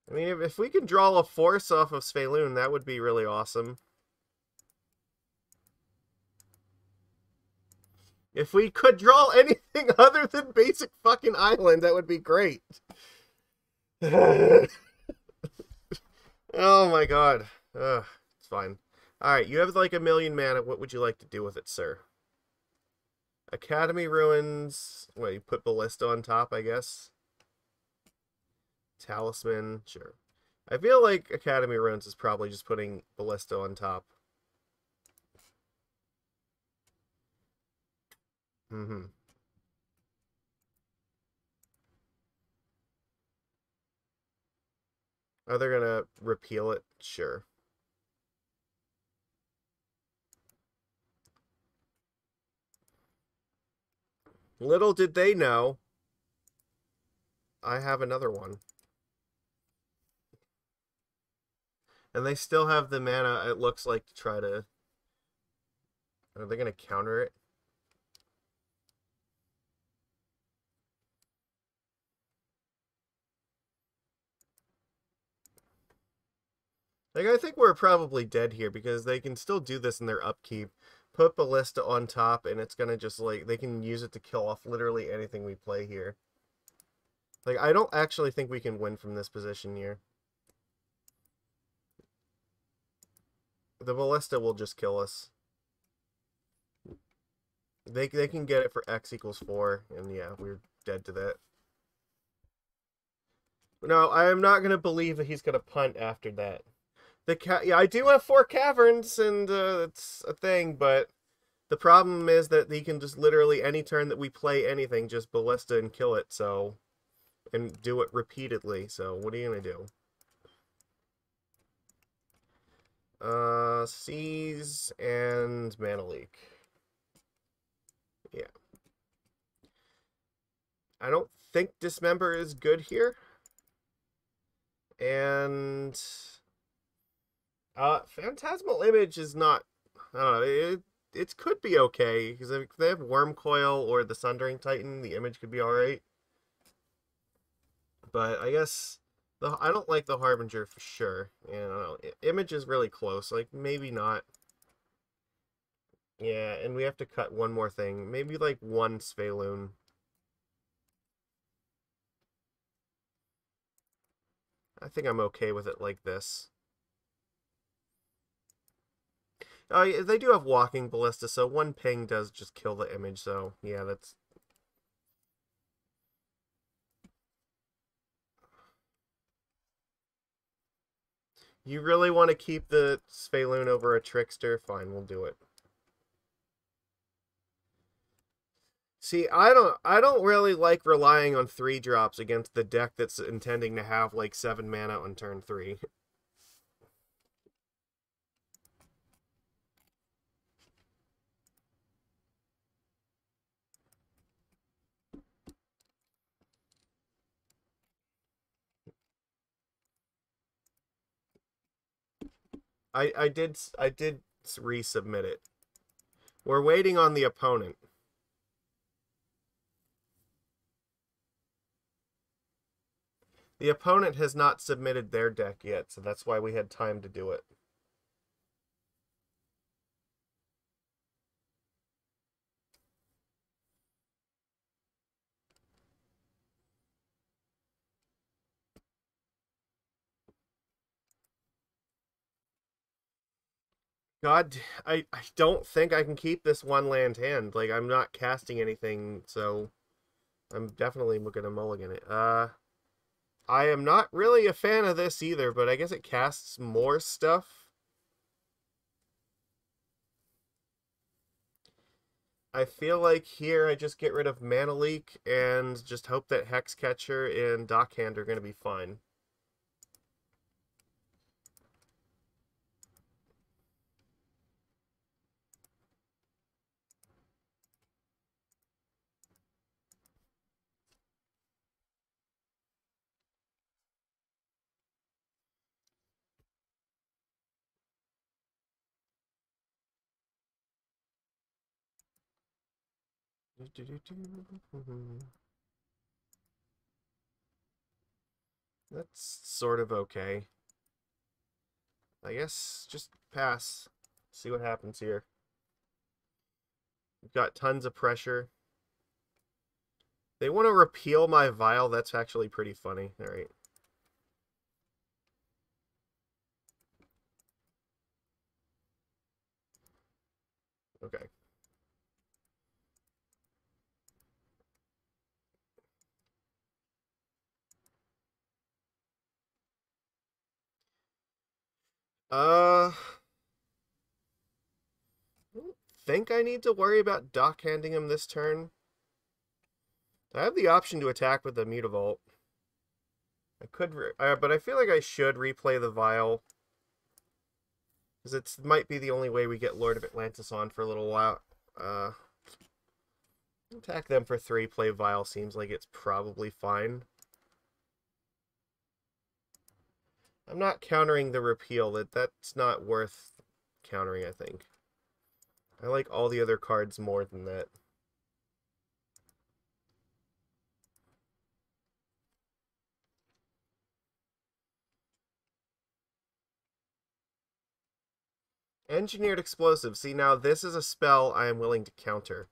I mean, if we can draw a Force off of Svyelun, that would be really awesome. If we could draw anything other than basic fucking island, that would be great. Oh my god. It's fine. Alright, you have like 1,000,000 mana. What would you like to do with it, sir? Academy Ruins. What, you put Ballista on top, I guess? Talisman. Sure. I feel like Academy Ruins is probably just putting Ballista on top. Mm-hmm. Oh, they're gonna repeal it? Sure. Little did they know, I have another one. And they still have the mana, it looks like, to try to... Are they gonna counter it? Like, I think we're probably dead here, because they can still do this in their upkeep. Put Ballista on top, and it's gonna just, like, they can use it to kill off literally anything we play here. Like, I don't actually think we can win from this position here. The Ballista will just kill us. They can get it for X equals 4, and yeah, we're dead to that. No, I am not gonna believe that he's gonna punt after that. Yeah, I do have 4 caverns, and it's a thing, but The problem is that he can just literally, any turn that we play anything, just ballista and kill it, so... And do it repeatedly, so what are you gonna do? Seize and Mana Leak. Yeah. I don't think Dismember is good here. And... Phantasmal Image is not... I don't know, it could be okay, because if they have Worm Coil or the Sundering Titan, the image could be alright. But I guess... I don't like the Harbinger for sure. And I don't know, image is really close, like, maybe not. Yeah, and we have to cut one more thing. Maybe, like, one Svyelun. I think I'm okay with it like this. Oh, yeah, they do have Walking Ballista, so one ping does just kill the image, so, yeah, that's... You really want to keep the Svyelun over a Trickster? Fine, we'll do it. See, I don't really like relying on 3-drops against the deck that's intending to have like 7 mana on turn 3. I did resubmit it. We're waiting on the opponent. The opponent has not submitted their deck yet, so that's why we had time to do it. God, I don't think I can keep this one land hand. Like, I'm not casting anything, so I'm definitely going to mulligan it. I am not really a fan of this either, but I guess it casts more stuff. I feel like here I just get rid of Mana Leak and just hope that Hexcatcher and Dockhand are going to be fine. That's sort of okay. I guess just pass. See what happens here. We've got tons of pressure. They want to repeal my vial. That's actually pretty funny. All right. Okay. I don't think I need to worry about dockhanding him this turn. I have the option to attack with the Mutavault. I could, but I feel like I should replay the Vial. Because it might be the only way we get Lord of Atlantis on for a little while. Attack them for 3, play Vial seems like it's probably fine. I'm not countering the repeal. That's not worth countering, I think. I like all the other cards more than that. Engineered Explosive. See, now this is a spell I am willing to counter.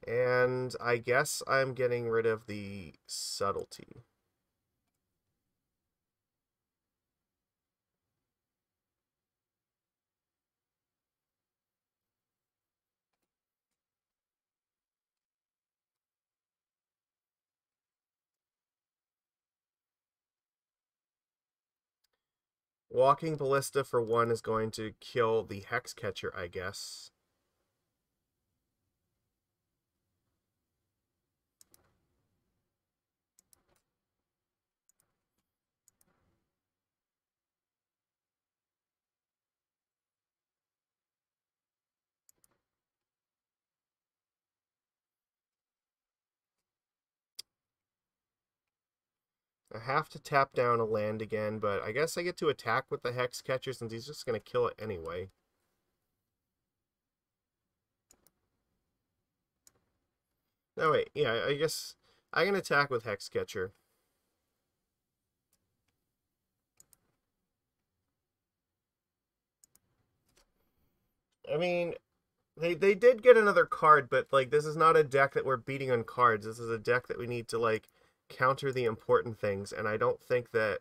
And I guess I'm getting rid of the Subtlety. Walking Ballista for 1 is going to kill the Hexcatcher, I guess. I have to tap down a land again, but I guess I get to attack with the Hexcatcher since he's just going to kill it anyway. No, wait. Yeah, I guess I can attack with Hexcatcher. I mean, they did get another card, but, like, this is not a deck that we're beating on cards. This is a deck that we need to, like, counter the important things, and I don't think that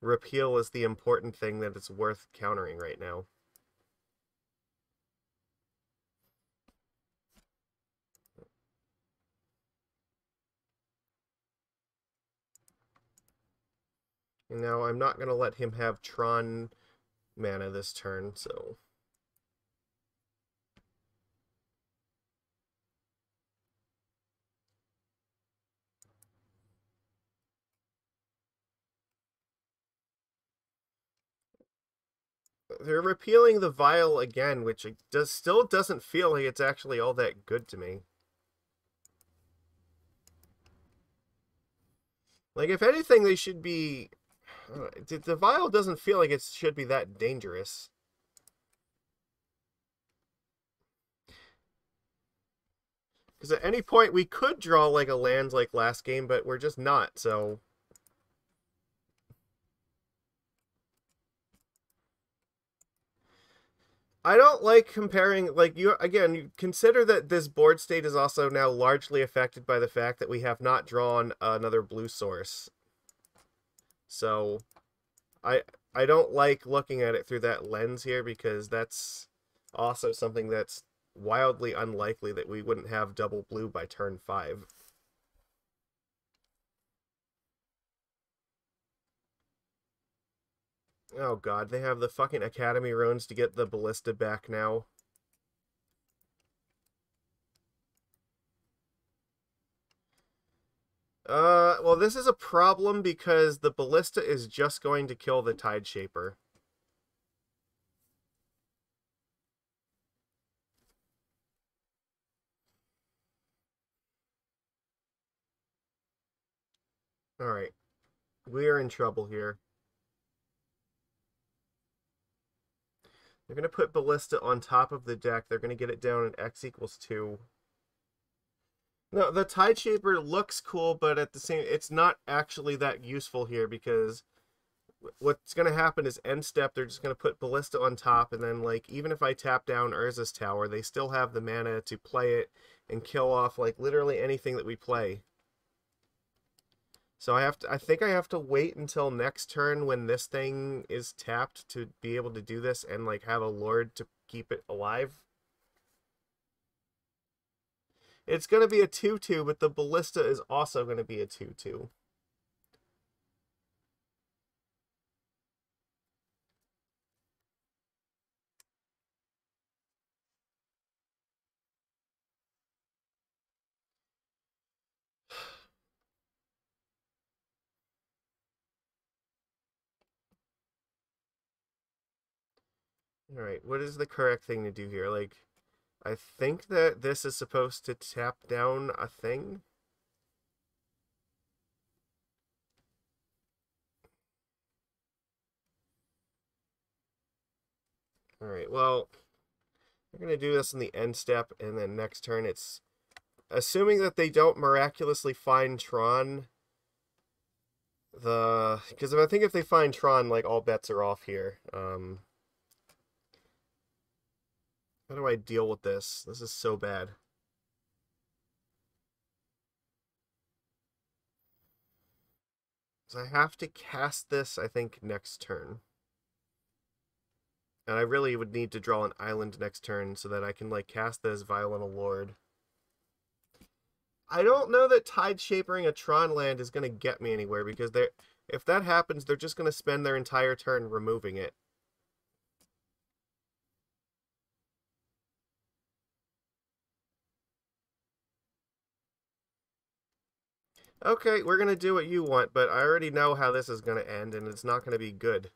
repeal is the important thing that it's worth countering right now. And now I'm not going to let him have Tron mana this turn, so... They're repealing the Vial again, which still doesn't feel like it's actually all that good to me. Like, if anything, they should be... the Vial doesn't feel like it should be that dangerous. Because at any point, we could draw, like, a land like last game, but we're just not, so... I don't like comparing, like, you consider that this board state is also now largely affected by the fact that we have not drawn another blue source. So, I don't like looking at it through that lens here, because that's also something that's wildly unlikely that we wouldn't have double blue by turn 5. Oh god, they have the fucking Academy runes to get the Ballista back now. Well, this is a problem because the Ballista is just going to kill the Tideshaper. Alright. We are in trouble here. They're going to put Ballista on top of the deck. They're going to get it down at X equals 2. No, the Tideshaper looks cool, but at the same... it's not actually that useful here, because what's going to happen is end step, they're just going to put Ballista on top, and then, like, even if I tap down Urza's Tower, they still have the mana to play it and kill off, like, literally anything that we play. So I think I have to wait until next turn when this thing is tapped to be able to do this and, like, have a Lord to keep it alive. It's going to be a 2/2, but the Ballista is also going to be a 2/2. Alright, what is the correct thing to do here? Like, I think that this is supposed to tap down a thing. Alright, well, we're going to do this in the end step, and then next turn it's... assuming that they don't miraculously find Tron... because I think if they find Tron, like, all bets are off here. How do I deal with this? This is so bad. So I have to cast this, I think, next turn. And I really would need to draw an island next turn so that I can, like, cast this Vial and a Lord. I don't know that Tide Shapering a Tron land is going to get me anywhere, because If that happens, they're just going to spend their entire turn removing it. Okay, we're going to do what you want, but I already know how this is going to end, and it's not going to be good.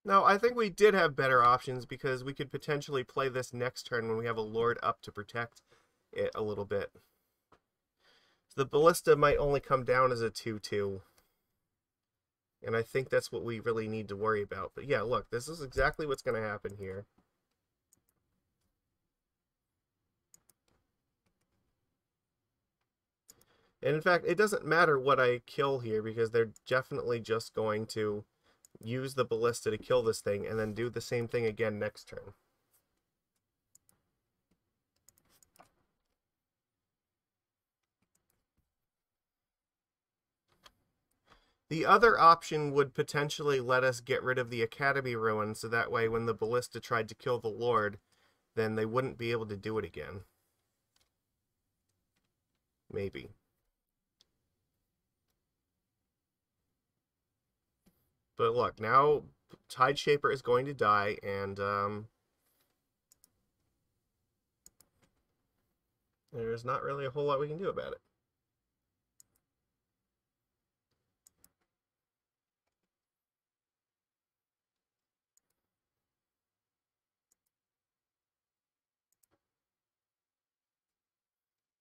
No, I think we did have better options because we could potentially play this next turn when we have a Lord up to protect it a little bit. The Ballista might only come down as a 2/2. And I think that's what we really need to worry about. But yeah, look, this is exactly what's going to happen here. And in fact, it doesn't matter what I kill here because they're definitely just going to use the Ballista to kill this thing and then do the same thing again next turn. The other option would potentially let us get rid of the Academy Ruin, so that way when the Ballista tried to kill the Lord, then they wouldn't be able to do it again. Maybe. But look, now Tideshaper is going to die, and there's not really a whole lot we can do about it.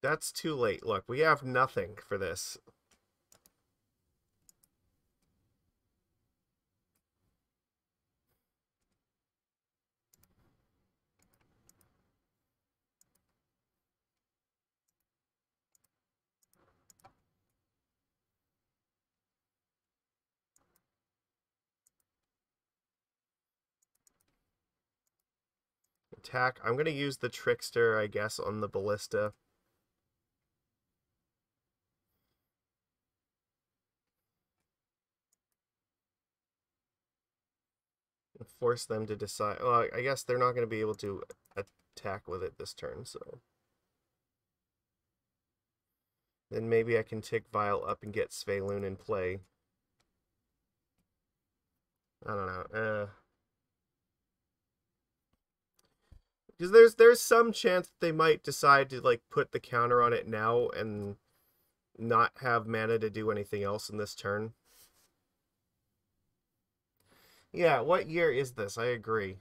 That's too late. Look, we have nothing for this. Attack. I'm going to use the Trickster, I guess, on the Ballista. Force them to decide. Well, I guess they're not going to be able to attack with it this turn, so. Then maybe I can tick Vial up and get Svyelun in play. I don't know. Because there's some chance that they might decide to like put the counter on it now and not have mana to do anything else in this turn. Yeah, what year is this? I agree.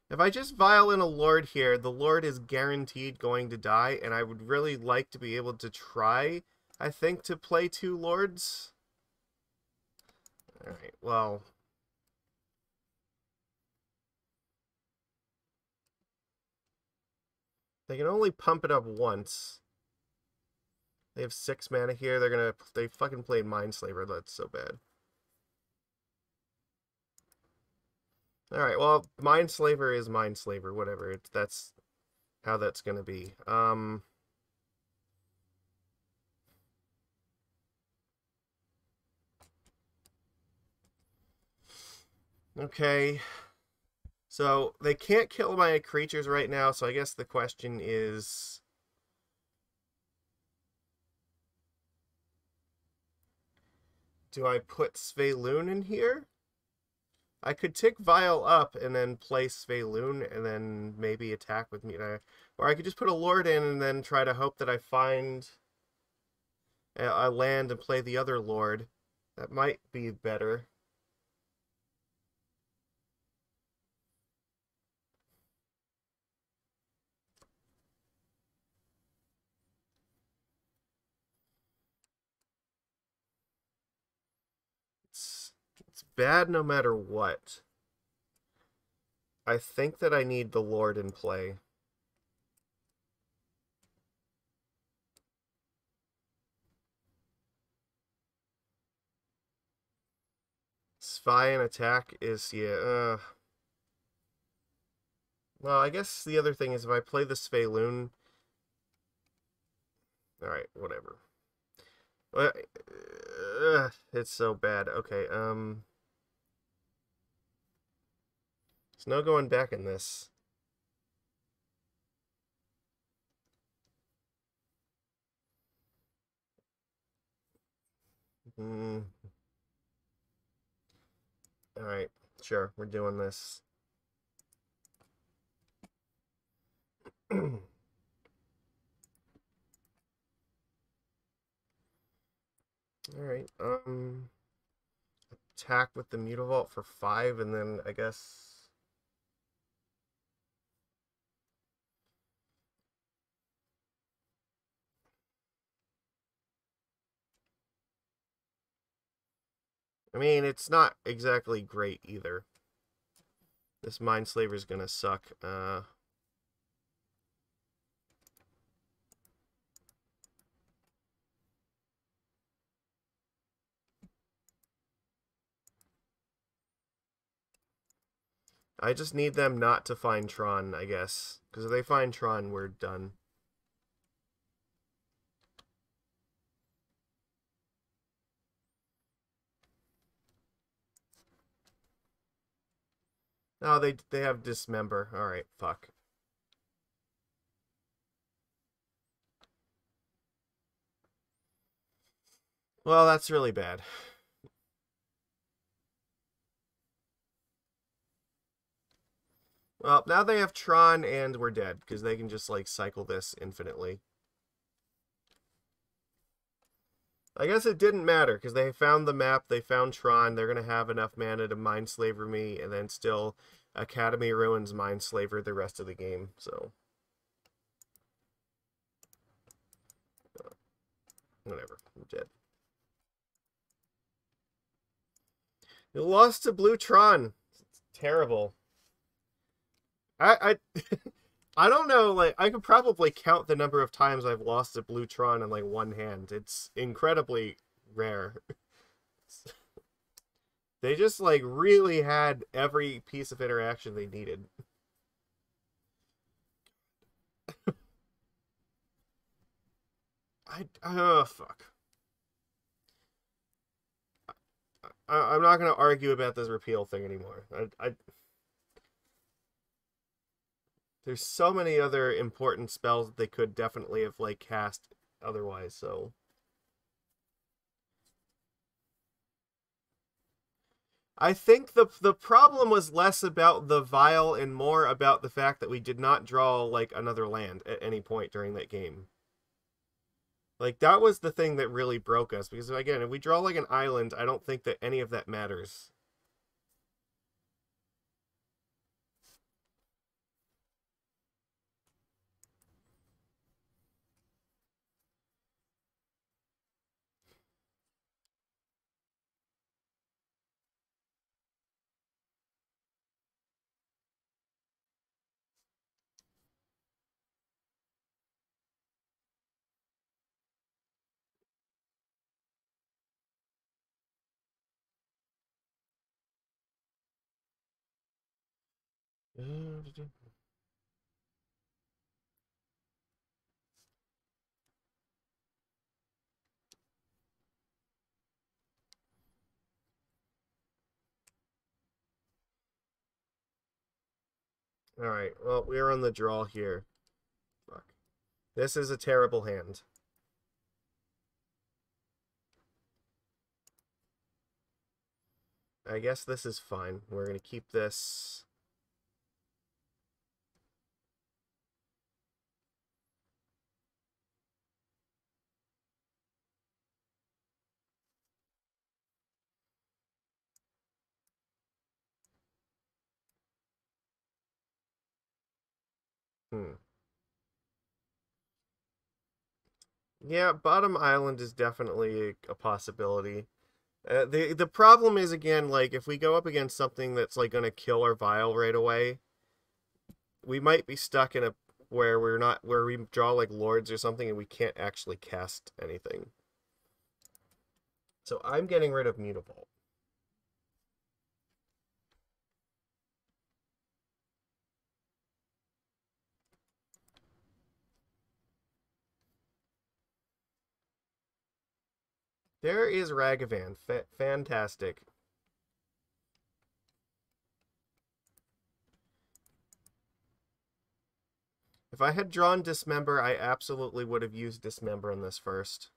If I just Vial in a Lord here, the Lord is guaranteed going to die, and I would really like to be able to try, I think, to play 2 Lords. Alright, well. They can only pump it up once. They have 6 mana here. They fucking played Mindslaver. That's so bad. Alright, well, Mindslaver is Mindslaver, whatever. That's how that's gonna be. Okay. So, they can't kill my creatures right now, so I guess the question is... do I put Svyelun in here? I could tick Vial up and then play Svyelun and then maybe attack with me. Or I could just put a Lord in and then try to hope that I find a land and play the other Lord. That might be better. It's bad no matter what. I think that I need the Lord in play. Spy and attack is, yeah, well, I guess the other thing is if I play the Svyelun... Alright, whatever. It's so bad. Okay, there's no going back in this. Mm. Alright, sure, we're doing this. Alright, attack with the Mutavault for 5, and then I guess... I mean, it's not exactly great either. This Mindslaver's gonna suck. I just need them not to find Tron, I guess. Because if they find Tron, we're done. Oh, they have Dismember. Alright, fuck. Well, that's really bad. Well, now they have Tron and we're dead, because they can just, like, cycle this infinitely. I guess it didn't matter, because they found the map, they found Tron, they're going to have enough mana to Mindslaver me, and then still Academy Ruins Mindslaver the rest of the game, so... Whatever, I'm dead. You lost to Blue Tron. It's terrible. I I don't know, like, I could probably count the number of times I've lost to Blue Tron in, like, one hand. It's incredibly rare. They just, like, really had every piece of interaction they needed. Oh, fuck. I'm not going to argue about this repeal thing anymore. There's so many other important spells that they could definitely have, like, cast otherwise, so... I think the problem was less about the vial and more about the fact that we did not draw, like, another land at any point during that game. Like, that was the thing that really broke us, because, again, if we draw, like, an island, I don't think that any of that matters. Alright, well, we're on the draw here. Fuck. This is a terrible hand. I guess this is fine. We're going to keep this. Yeah, bottom island is definitely a possibility. The problem is, again, like, if we go up against something that's, like, gonna kill our vial right away, we might be stuck in a where we draw, like, lords or something and we can't actually cast anything. So I'm getting rid of Mutavault. There is Ragavan. Fantastic. If I had drawn Dismember, I absolutely would have used Dismember in this first.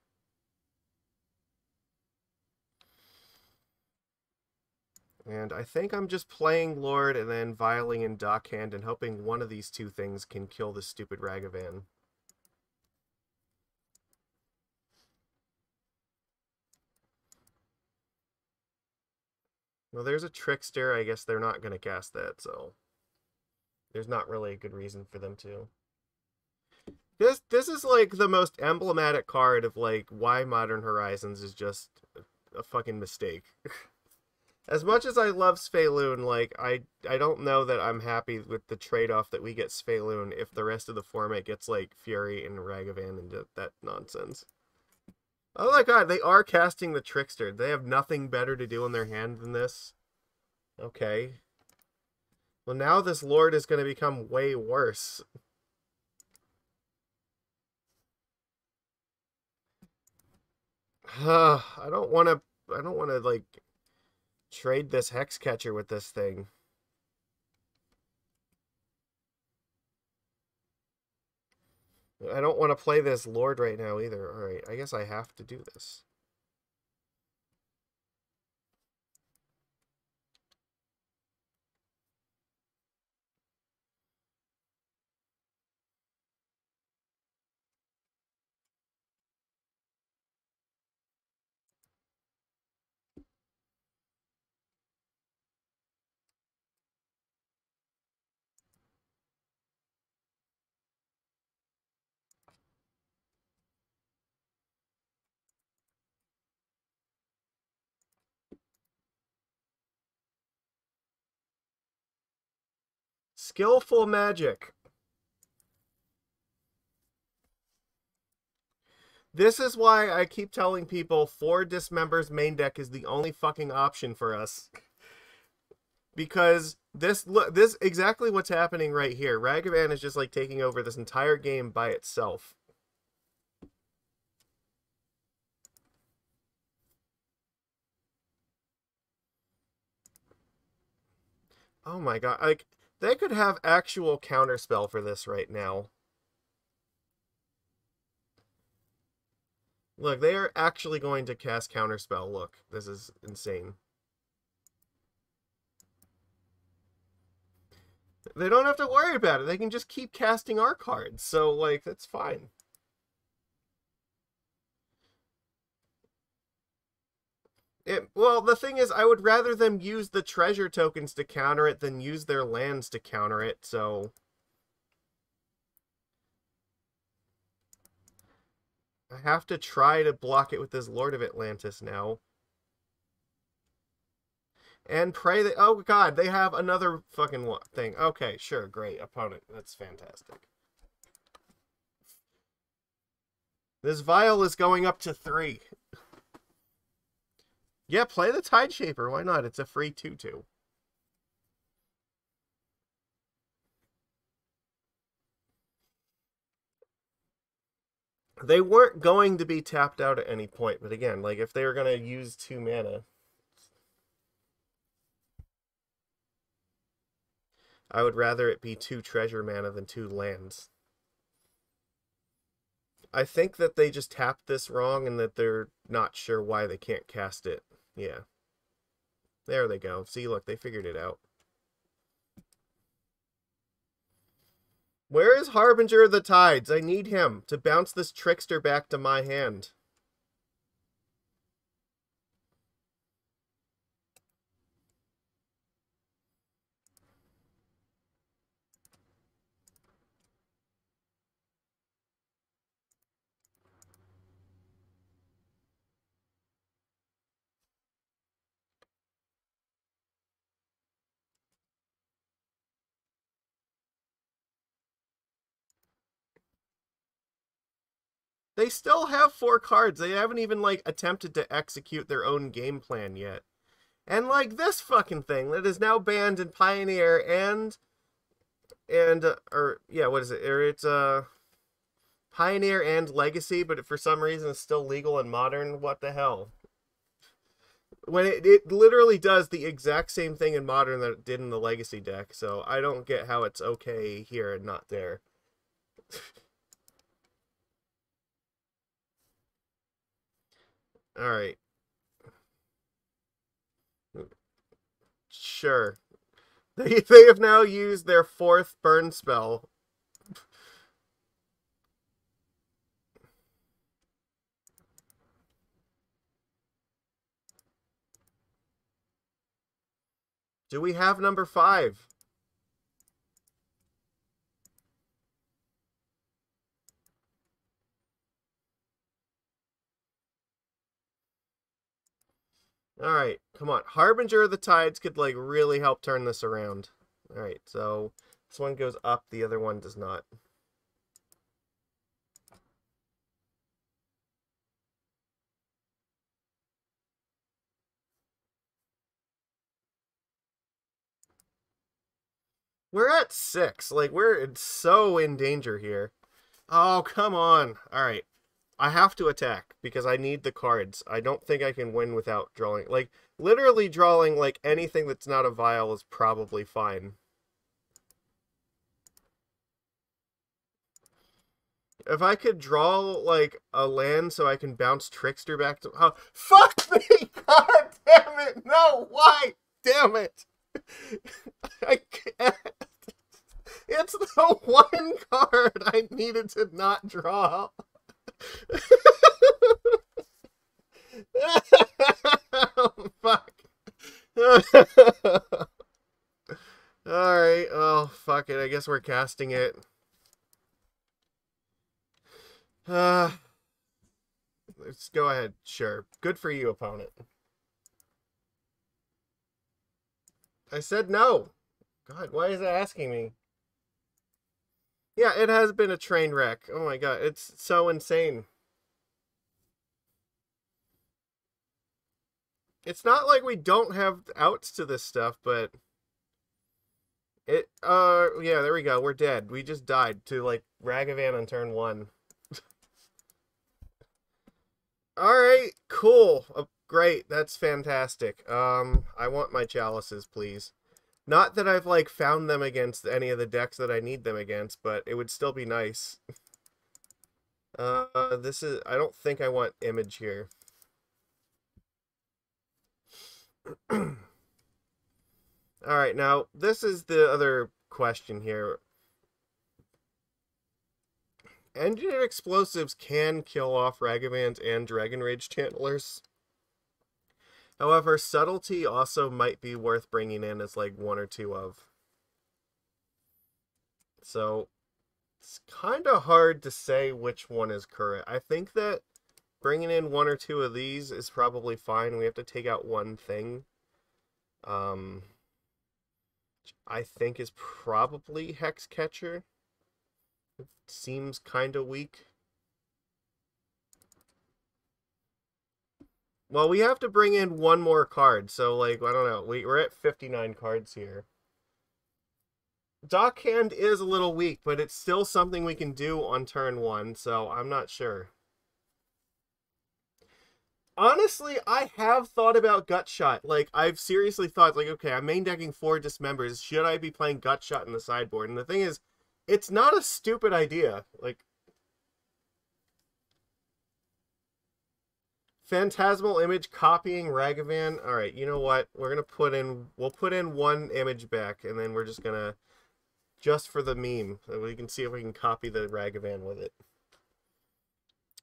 And I think I'm just playing Lord and then Vialing in Dockhand and hoping one of these two things can kill this stupid Ragavan. Well, there's a Trickster. I guess they're not going to cast that, so there's not really a good reason for them to. This is like the most emblematic card of like why Modern Horizons is just a fucking mistake. As much as I love Svyelun, like I don't know that I'm happy with the trade-off that we get Svyelun if the rest of the format gets like Fury and Ragavan and that nonsense. Oh my god, they are casting the Trickster. They have nothing better to do in their hand than this. Okay. Well, now this Lord is going to become way worse. I don't want to like trade this Hexcatcher with this thing. I don't want to play this Lord right now either. Alright, I guess I have to do this. Skillful Magic. This is why I keep telling people 4 Dismember's main deck is the only fucking option for us. Because this exactly what's happening right here. Ragavan is just like taking over this entire game by itself. Oh my god, like they could have actual counterspell for this right now. Look, they are actually going to cast counterspell. Look, this is insane. They don't have to worry about it. They can just keep casting our cards. So, like, that's fine. Well, the thing is, I would rather them use the treasure tokens to counter it than use their lands to counter it, so... I have to try to block it with this Lord of Atlantis now. And pray that... Oh, God, they have another fucking thing. Okay, sure, great. Opponent. That's fantastic. This vial is going up to 3. Yeah, play the Tide Shaper. Why not? It's a free 2/2. They weren't going to be tapped out at any point, but again, like, if they were going to use 2 mana... I would rather it be 2 treasure mana than 2 lands. I think that they just tapped this wrong and that they're not sure why they can't cast it. Yeah. There they go. See, look, they figured it out. Where is Harbinger of the Tides? I need him to bounce this Trickster back to my hand. They still have 4 cards. They haven't even, like, attempted to execute their own game plan yet. And, like, this fucking thing that is now banned in Pioneer and, or, yeah, what is it? Or it's, Pioneer and Legacy, but for some reason it's still legal in Modern. What the hell? When it literally does the exact same thing in Modern that it did in the Legacy deck, so I don't get how it's okay here and not there. Alright. Sure. They have now used their 4th burn spell. Do we have number 5? Alright, come on. Harbinger of the Tides could, like, really help turn this around. Alright, so this one goes up, the other one does not. We're at 6. Like, we're so in danger here. Oh, come on. Alright. I have to attack because I need the cards. I don't think I can win without drawing. Like, literally drawing, like, anything that's not a vial is probably fine. If I could draw, like, a land so I can bounce Trickster back to... Oh, fuck me! God damn it! No, why? Damn it! I can't. It's the one card I needed to not draw. Oh, fuck. Alright, oh, fuck it. I guess we're casting it. Let's go ahead. Sure. Good for you, opponent. I said no. God, why is it asking me? Yeah, it has been a train wreck. Oh my god, it's so insane. It's not like we don't have outs to this stuff, but yeah, there we go. We're dead. We just died to, like, Ragavan on turn 1. Alright, cool. Great, that's fantastic. I want my chalices, please. Not that I've, like, found them against any of the decks that I need them against, but it would still be nice. This is... I don't think I want Image here. Alright, now, this is the other question here. Engineered explosives can kill off Ragavans and Dragon Rage Channelers. However, Subtlety also might be worth bringing in as, like, 1 or 2 of. So, it's kind of hard to say which one is correct. I think that bringing in 1 or 2 of these is probably fine. We have to take out one thing. I think is probably Hexcatcher. It seems kind of weak. Well, we have to bring in 1 more card, so, like, I don't know. We're at 59 cards here. Dockhand is a little weak, but it's still something we can do on turn 1, so I'm not sure. Honestly, I have thought about Gutshot. Like, I've seriously thought, like, okay, I'm main decking 4 Dismembers. Should I be playing Gutshot in the sideboard? And the thing is, it's not a stupid idea. Like, Phantasmal Image copying Ragavan. Alright, you know what? We'll put in 1 image back, and then we're just gonna, just for the meme, so we can see if we can copy the Ragavan with it.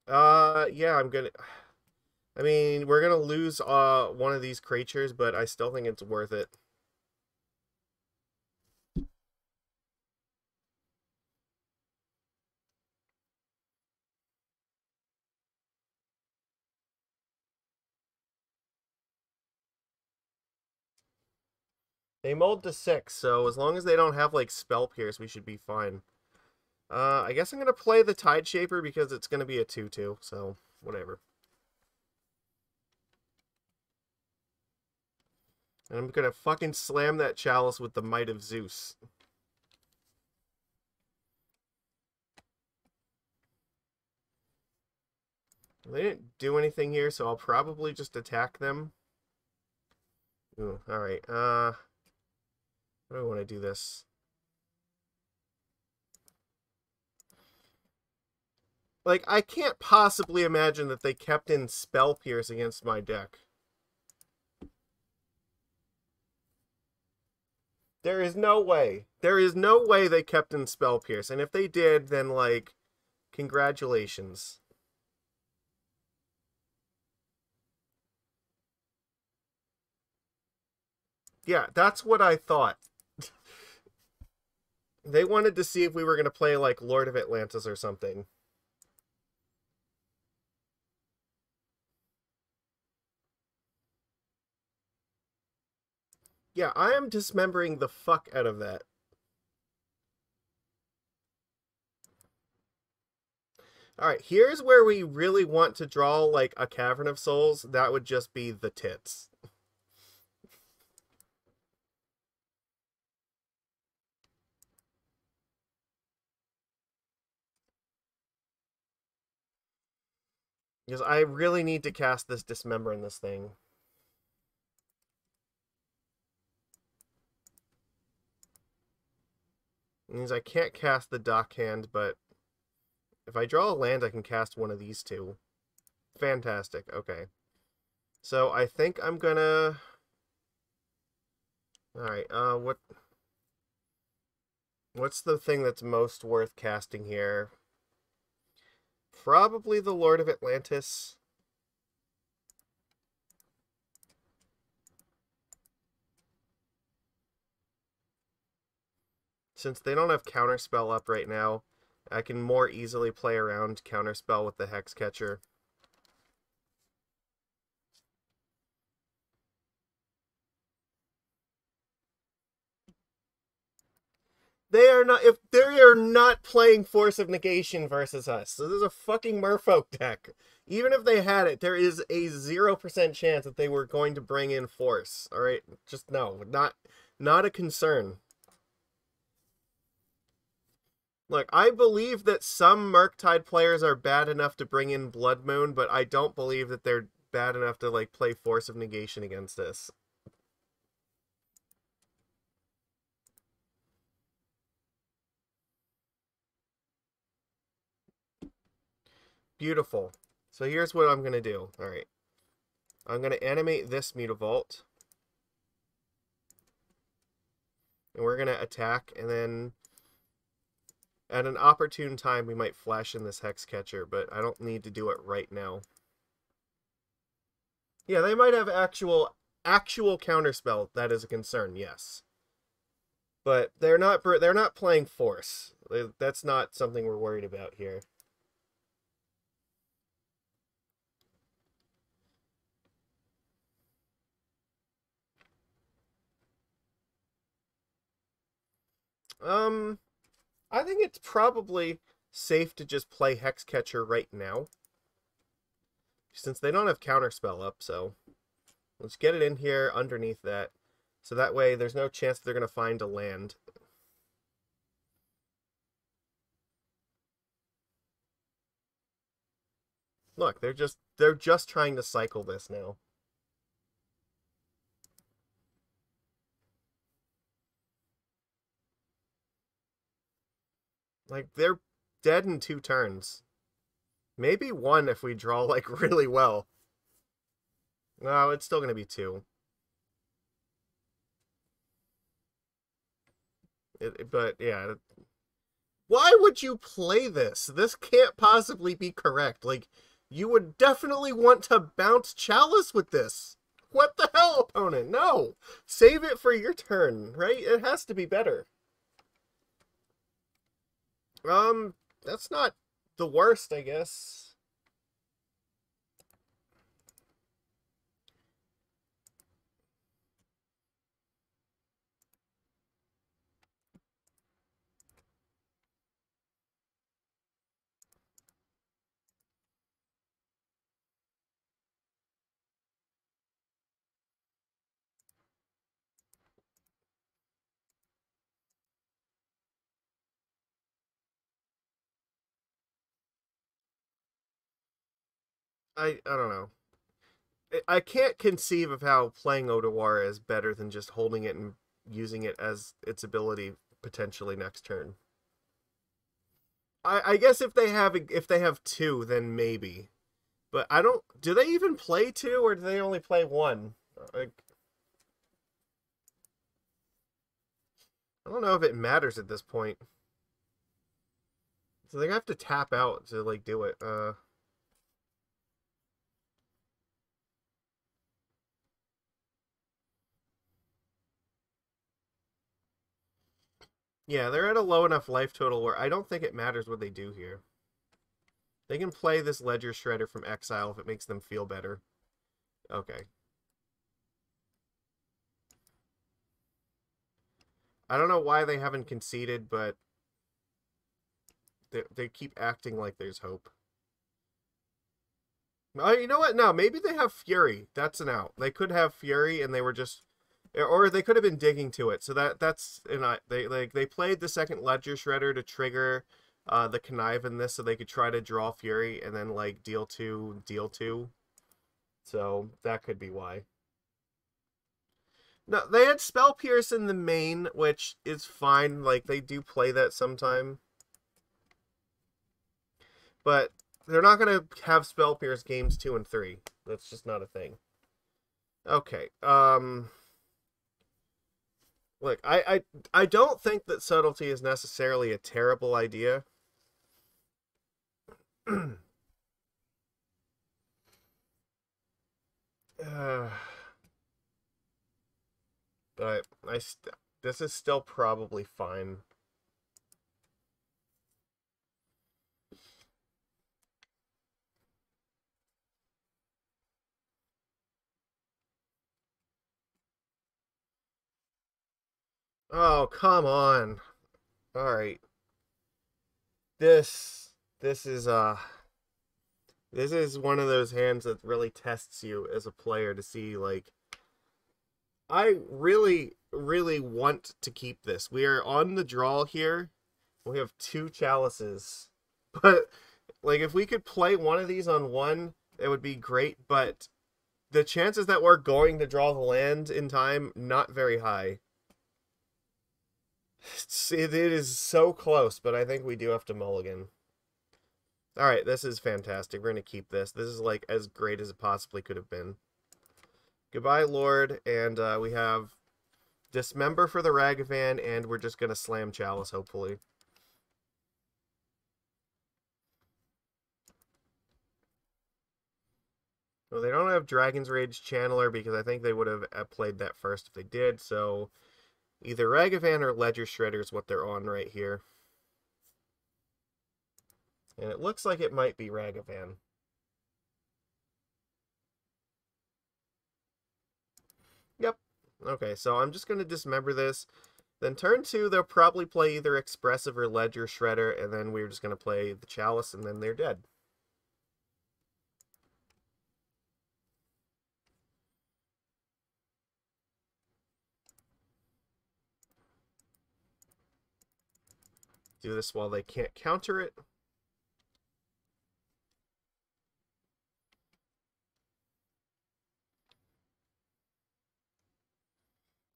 Yeah, I mean, we're gonna lose one of these creatures, but I still think it's worth it. They mold to 6, so as long as they don't have, like, Spell Pierce, we should be fine. I guess I'm gonna play the Tide Shaper because it's gonna be a 2/2, so whatever. And I'm gonna fucking slam that Chalice with the Might of Zeus. They didn't do anything here, so I'll probably just attack them. Ooh, alright. How do I want to do this? Like, I can't possibly imagine that they kept in Spell Pierce against my deck. There is no way. There is no way they kept in Spell Pierce. And if they did, then, like, congratulations. Yeah, that's what I thought. They wanted to see if we were going to play, like, Lord of Atlantis or something. Yeah, I am dismembering the fuck out of that. Alright, here's where we really want to draw, like, a Cavern of Souls. That would just be the tits. Because I really need to cast this Dismember in this thing. It means I can't cast the Dockhand, but if I draw a land, I can cast one of these two. Fantastic. Okay. So I think I'm gonna... Alright, what's the thing that's most worth casting here? Probably the Lord of Atlantis. Since they don't have Counterspell up right now, I can more easily play around Counterspell with the Hexcatcher. They are not, if they are not playing Force of Negation versus us. So this is a fucking Merfolk deck. Even if they had it, there is a 0% chance that they were going to bring in Force. Alright? Just no. Not a concern. Look, I believe that some Murktide players are bad enough to bring in Blood Moon, but I don't believe that they're bad enough to, like, play Force of Negation against us. Beautiful. So here's what I'm going to do. Alright. I'm going to animate this Mutavault. And we're going to attack, and then at an opportune time we might flash in this Hexcatcher, but I don't need to do it right now. Yeah, they might have actual counterspell. That is a concern, yes. But they're not playing Force. That's not something we're worried about here. I think it's probably safe to just play Hexcatcher right now, since they don't have Counterspell up, so let's get it in here underneath that. So that way there's no chance they're going to find a land. Look, they're just trying to cycle this now. Like, they're dead in 2 turns. Maybe 1 if we draw, like, really well. No, it's still going to be 2. But, yeah. Why would you play this? This can't possibly be correct. Like, you would definitely want to bounce Chalice with this. What the hell, opponent? No! Save it for your turn, right? It has to be better. That's not the worst, I guess. I don't know. I can't conceive of how playing Otawara is better than just holding it and using it as its ability potentially next turn. I guess if they have two, then maybe. But I don't. Do they even play two, or do they only play one? Like, I don't know if it matters at this point. So they have to tap out to like do it. Yeah, they're at a low enough life total where I don't think it matters what they do here. They can play this Ledger Shredder from exile if it makes them feel better. Okay. I don't know why they haven't conceded, but they keep acting like there's hope. Oh, you know what? No, maybe they have Fury. That's an out. They could have Fury, and they were just, or they could have been digging to it. So that's and they played the second Ledger Shredder to trigger the connive in this, so they could try to draw Fury and then like deal two, deal two. So that could be why. No, they had Spell Pierce in the main, which is fine. Like they do play that sometime, but they're not gonna have Spell Pierce games 2 and 3. That's just not a thing. Okay. Look, I don't think that Subtlety is necessarily a terrible idea. But this is still probably fine. Oh, come on. All right. This this is this is one of those hands that really tests you as a player to see like I really really want to keep this. We are on the draw here. We have two chalices. But like if we could play one of these on one, it would be great, but the chances that we're going to draw the land in time not very high. It is so close, but I think we do have to mulligan. Alright, this is fantastic. We're going to keep this. This is like as great as it possibly could have been. Goodbye, Lord, and we have Dismember for the Ragavan, and we're just going to slam Chalice, hopefully. Well, they don't have Dragon's Rage Channeler because I think they would have played that first if they did, so either Ragavan or Ledger Shredder is what they're on right here. And it looks like it might be Ragavan. Yep. Okay, so I'm just going to dismember this. Then turn 2, they'll probably play either Expressive or Ledger Shredder, and then we're just going to play the Chalice, and then they're dead. Do this while they can't counter it.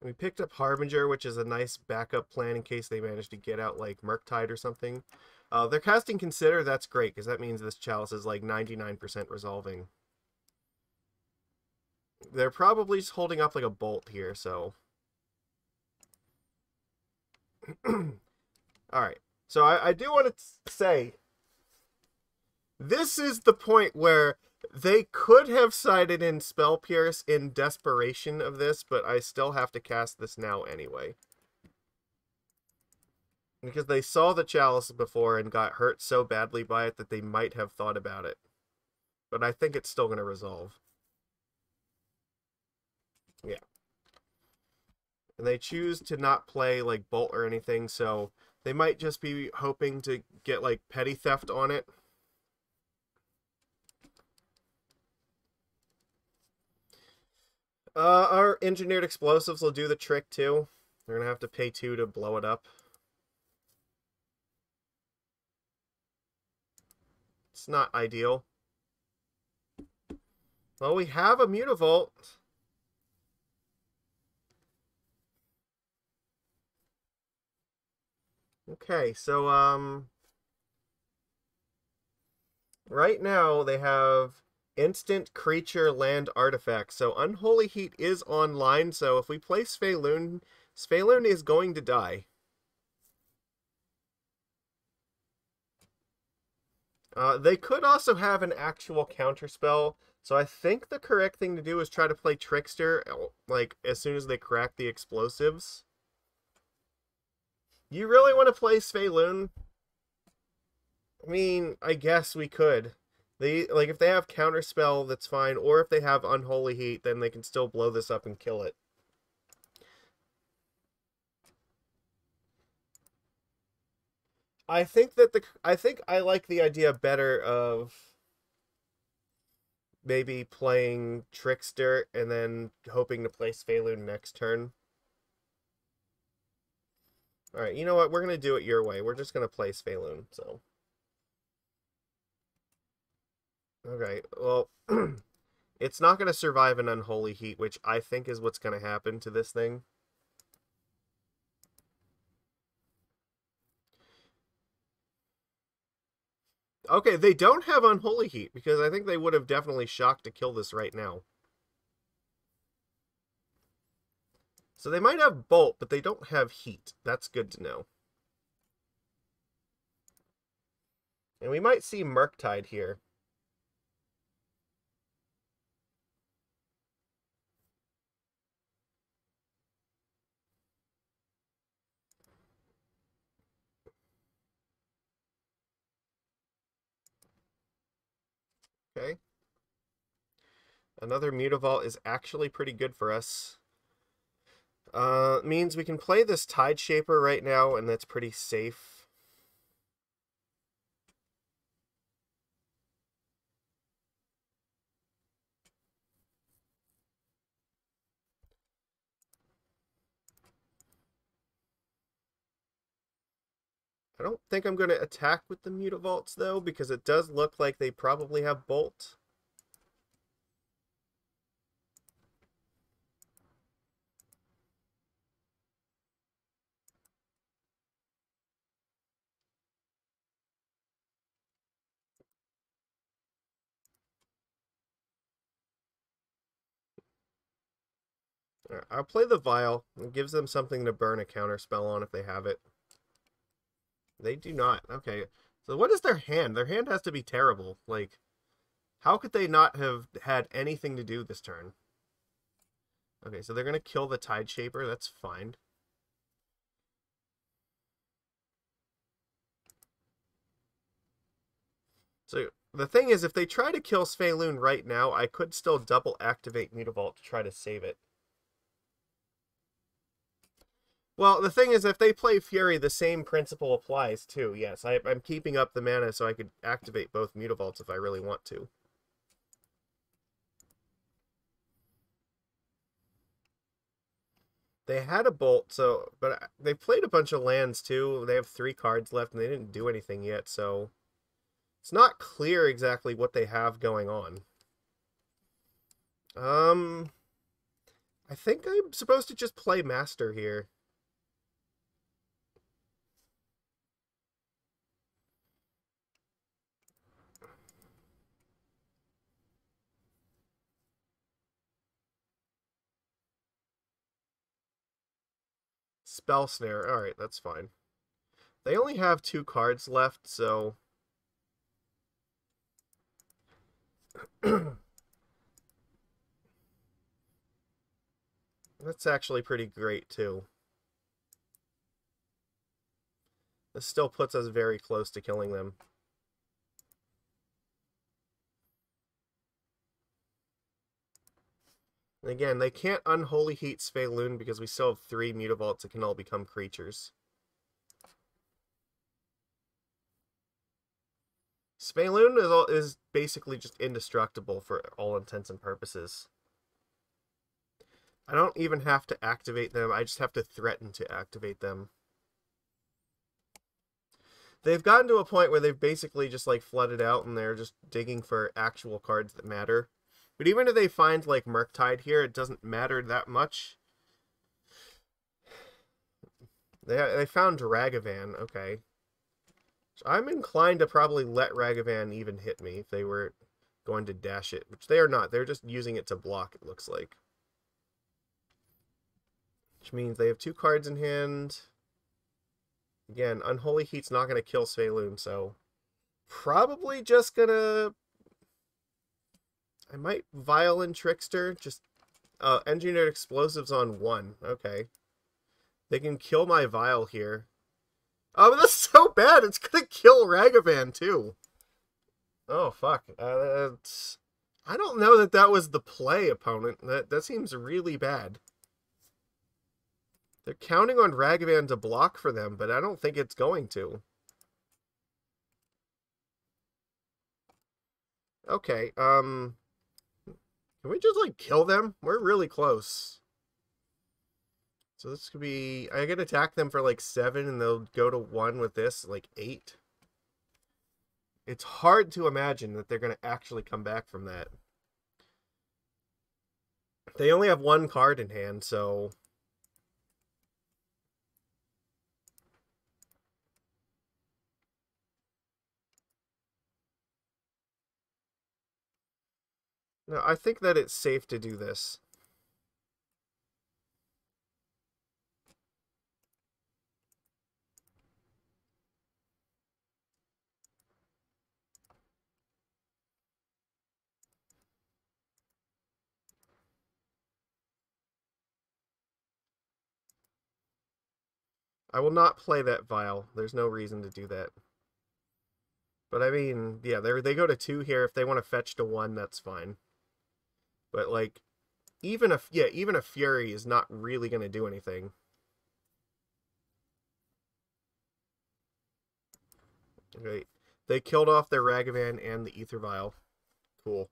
We picked up Harbinger, which is a nice backup plan in case they manage to get out like Murktide or something. They're casting Consider, that's great, because that means this Chalice is like 99% resolving. They're probably just holding up like a bolt here, so... Alright, so I do want to say, this is the point where they could have sided in Spell Pierce in desperation of this, but I still have to cast this now anyway. Because they saw the Chalice before and got hurt so badly by it that they might have thought about it. But I think it's still going to resolve. Yeah. And they choose to not play like Bolt or anything, so they might just be hoping to get like Petty Theft on it. Our Engineered Explosives will do the trick too. They're going to have to pay 2 to blow it up. It's not ideal. Well, we have a Mutavault. Okay, so, right now they have instant creature land artifacts. So Unholy Heat is online, so if we play Svyelun, Svyelun is going to die. They could also have an actual counterspell, so I think the correct thing to do is try to play Trickster, like, as soon as they crack the explosives. You really want to play Svyelun? I mean, I guess we could. Like, if they have counterspell, that's fine, or if they have Unholy Heat, then they can still blow this up and kill it. I think I like the idea better of maybe playing Trickster and then hoping to play Svyelun next turn. Alright, you know what? We're going to do it your way. We're just going to play Svyelun, so. Okay, well, it's not going to survive an Unholy Heat, which I think is what's going to happen to this thing. Okay, they don't have Unholy Heat, because I think they would have definitely shocked to kill this right now. So they might have Bolt, but they don't have Heat. That's good to know. And we might see Murktide here. Okay. Another Mutavault is actually pretty good for us. Means we can play this Tide Shaper right now, and that's pretty safe. I don't think I'm going to attack with the Mutavaults, though, because it does look like they probably have Bolt. I'll play the Vial. It gives them something to burn a counterspell on if they have it. They do not. Okay. So what is their hand? Their hand has to be terrible. Like, how could they not have had anything to do this turn? Okay, so they're going to kill the Tide Shaper. That's fine. So the thing is, if they try to kill Svyelun right now, I could still double activate Mutavault to try to save it. Well, the thing is, if they play Fury, the same principle applies too. Yes, I'm keeping up the mana so I could activate both Mutavaults if I really want to. They had a Bolt, so but they played a bunch of lands too. They have 3 cards left, and they didn't do anything yet, so it's not clear exactly what they have going on. I think I'm supposed to just play Master here. Spell Snare. Alright, that's fine. They only have 2 cards left, so that's actually pretty great, too. This still puts us very close to killing them. And again, they can't Unholy Heat Svyelun because we still have 3 Mutavaults that can all become creatures. Svyelun is basically just indestructible for all intents and purposes. I don't even have to activate them, I just have to threaten to activate them. They've gotten to a point where they've basically just like flooded out and they're just digging for actual cards that matter. But even if they find, like, Murktide here, it doesn't matter that much. They found Ragavan, okay. So I'm inclined to probably let Ragavan even hit me if they were going to dash it, which they are not. They're just using it to block, it looks like. Which means they have 2 cards in hand. Again, Unholy Heat's not going to kill Svyelun, so probably just gonna... I might Violin Trickster, just Engineered Explosives on 1. Okay. They can kill my Vial here. Oh, but that's so bad! It's gonna kill Ragavan, too. Oh, fuck. I don't know that that was the play, opponent. That seems really bad. They're counting on Ragavan to block for them, but I don't think it's going to. Okay, can we just, like, kill them? We're really close. So this could be... I could attack them for, like, 7, and they'll go to 1 with this, like, 8. It's hard to imagine that they're going to actually come back from that. They only have 1 card in hand, so... No, I think that it's safe to do this. I will not play that Vial. There's no reason to do that. But I mean, yeah, they go to 2 here. If they want to fetch to 1, that's fine. But, like, even a Fury is not really going to do anything. Okay, they killed off their Ragavan and the Aether Vial. Cool.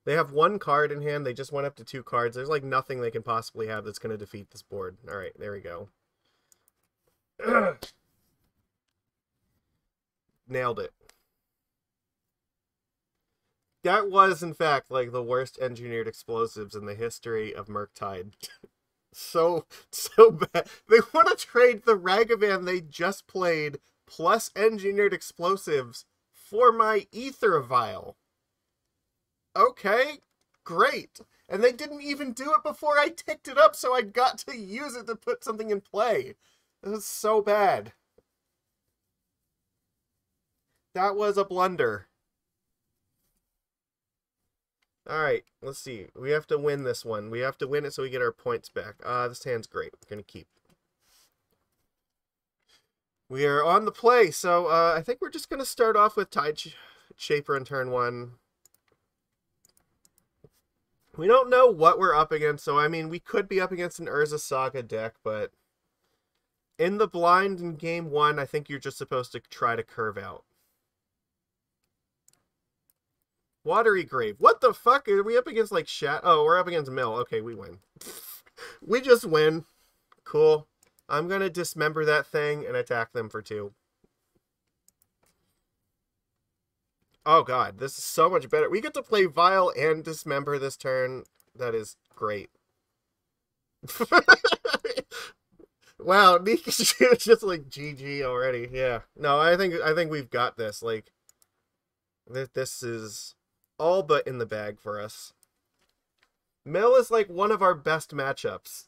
They have 1 card in hand. They just went up to 2 cards. There's, like, nothing they can possibly have that's going to defeat this board. Alright, there we go. Nailed it. That was, in fact, like, the worst engineered explosives in the history of Murktide. so bad. They want to trade the Ragavan they just played plus engineered explosives for my Aether Vial. Okay, great. And they didn't even do it before I ticked it up, so I got to use it to put something in play. This is so bad. That was a blunder. Alright, let's see. We have to win this one. We have to win it so we get our points back. This hand's great. We're going to keep. We are on the play, so I think we're just going to start off with Tide Shaper in turn 1. We don't know what we're up against, so I mean, we could be up against an Urza Saga deck, but in the blind in game 1, I think you're just supposed to try to curve out. Watery Grave. What the fuck? Are we up against, like, Oh, we're up against Mill. Okay, we win. We just win. Cool. I'm gonna dismember that thing and attack them for 2. Oh god, this is so much better. We get to play Vial and Dismember this turn. That is great. Wow, Nika's just like GG already. Yeah. No, I think we've got this. Like, this is all but in the bag for us. Mill is like one of our best matchups.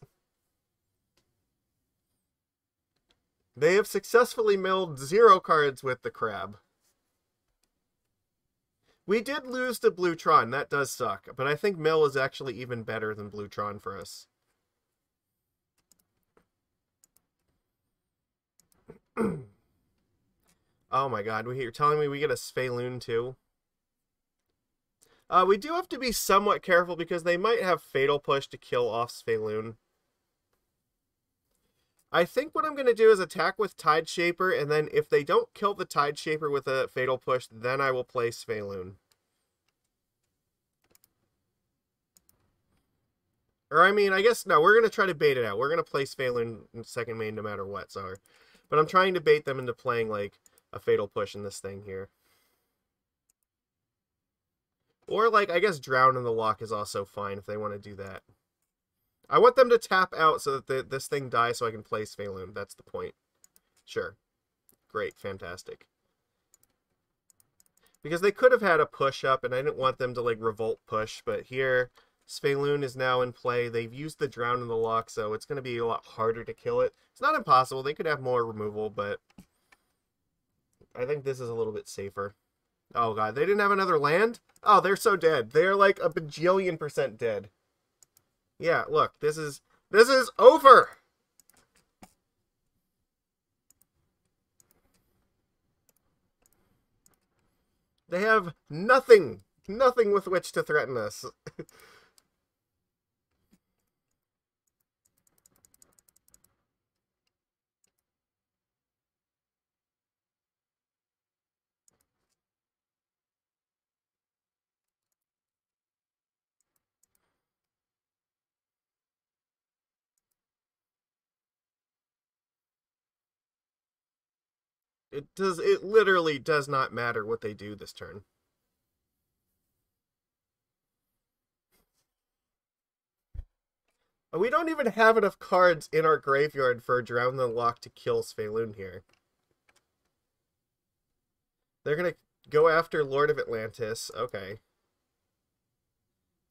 They have successfully milled 0 cards with the Crab. We did lose to Bluetron, that does suck, but I think Mill is actually even better than Bluetron for us. Oh my god, you're telling me we get a Svyelun too? We do have to be somewhat careful because they might have Fatal Push to kill off Svyelun. I think what I'm going to do is attack with Tide Shaper, and then if they don't kill the Tide Shaper with a Fatal Push, then I will play Svyelun. Or, I mean, I guess, no, we're going to try to bait it out. We're going to play Svyelun in second main no matter what, sorry. But I'm trying to bait them into playing, like, a Fatal Push in this thing here. Or, like, I guess Drown in the Loch is also fine if they want to do that. I want them to tap out so that this thing dies so I can play Svyelun. That's the point. Sure. Great. Fantastic. Because they could have had a push up, and I didn't want them to, like, revolt push, but here, Svyelun is now in play. They've used the Drown in the Loch, so it's going to be a lot harder to kill it. It's not impossible. They could have more removal, but I think this is a little bit safer. Oh, God. They didn't have another land? Oh, they're so dead. They're, like, a bajillion% dead. Yeah, look. This is over! They have nothing with which to threaten us. It literally does not matter what they do this turn. We don't even have enough cards in our graveyard for Drown in the Loch to kill Svyelun here. They're going to go after Lord of Atlantis. Okay.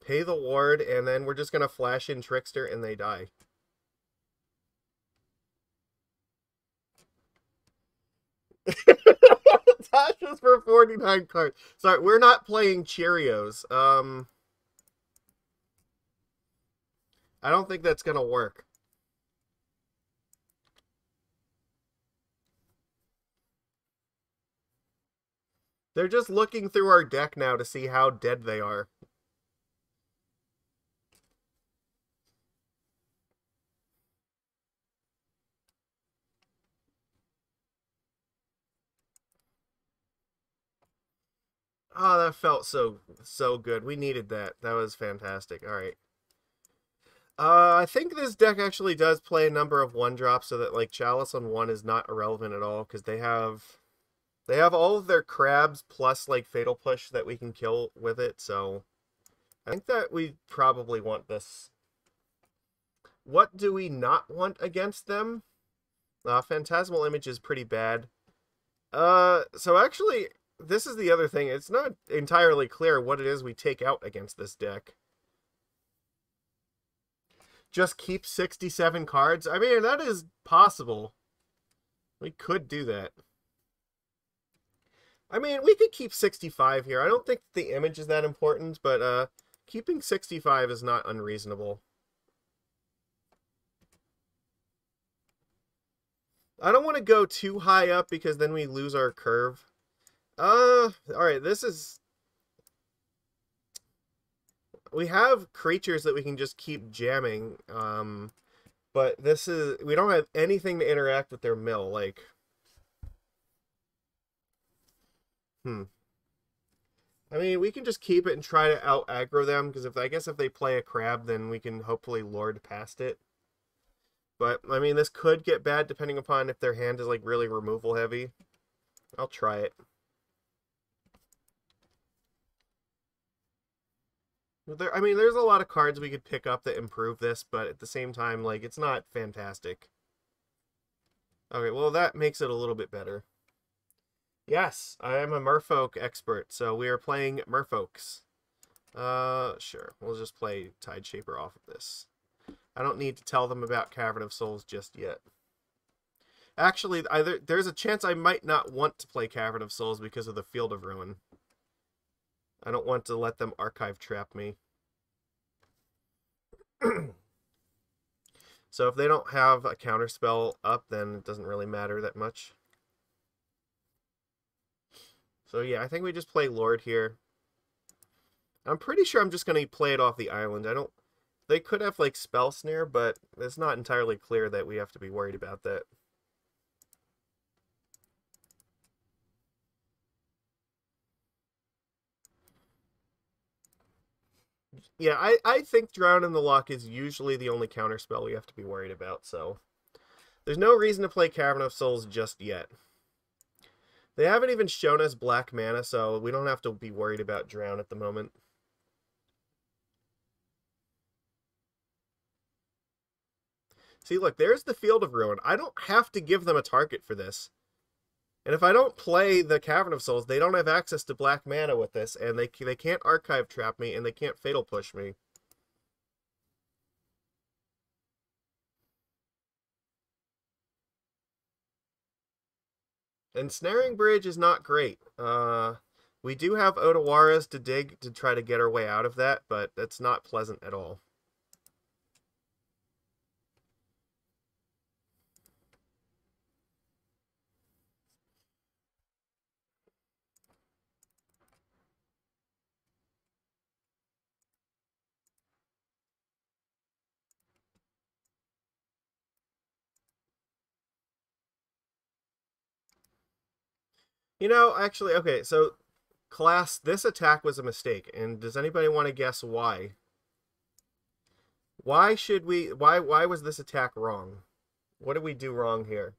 Pay the ward, and then we're just going to flash in Trickster, and they die. Tasha's for 49 cards. Sorry, we're not playing Cheerios. I don't think that's going to work. They're just looking through our deck now to see how dead they are. Oh, that felt so good. We needed that. That was fantastic. All right. I think this deck actually does play a number of 1-drops so that, like, Chalice on 1 is not irrelevant at all, because they have all of their crabs plus, like, Fatal Push that we can kill with it, so I think that we probably want this. What do we not want against them? Phantasmal Image is pretty bad. So actually, this is the other thing. It's not entirely clear what it is we take out against this deck. Just keep 67 cards? I mean, that is possible. We could do that. I mean, we could keep 65 here. I don't think the image is that important, but keeping 65 is not unreasonable. I don't want to go too high up because then we lose our curve. Alright, this is... We have creatures that we can just keep jamming, but this is... We don't have anything to interact with their mill, like... I mean, we can just keep it and try to out-aggro them, because I guess if they play a crab, then we can hopefully lord past it. But, I mean, this could get bad depending upon if their hand is, like, really removal heavy. I'll try it. I mean, there's a lot of cards we could pick up that improve this, but at the same time, like, it's not fantastic. Okay, well, that makes it a little bit better. Yes, I am a Merfolk expert, so we are playing Merfolks. Sure. We'll just play Tideshaper off of this. I don't need to tell them about Cavern of Souls just yet. Actually, there's a chance I might not want to play Cavern of Souls because of the Field of Ruin. I don't want to let them archive trap me. So if they don't have a counterspell up, then it doesn't really matter that much. So yeah, I think we just play Lord here. I'm pretty sure I'm just going to play it off the island. They could have, like, Spell Snare, but it's not entirely clear that we have to be worried about that. Yeah, I think Drown in the Loch is usually the only counterspell we have to be worried about, so... There's no reason to play Cavern of Souls just yet. They haven't even shown us black mana, so we don't have to be worried about Drown at the moment. See, look, there's the Field of Ruin. I don't have to give them a target for this. And if I don't play the Cavern of Souls, they don't have access to black mana with this, and they can't Archive Trap me, and they can't Fatal Push me. And Snaring Bridge is not great. We do have Otawaras to dig to try to get our way out of that, but that's not pleasant at all. You know, actually, okay, so class, this attack was a mistake, and does anybody want to guess why? Why should we, why was this attack wrong? What did we do wrong here?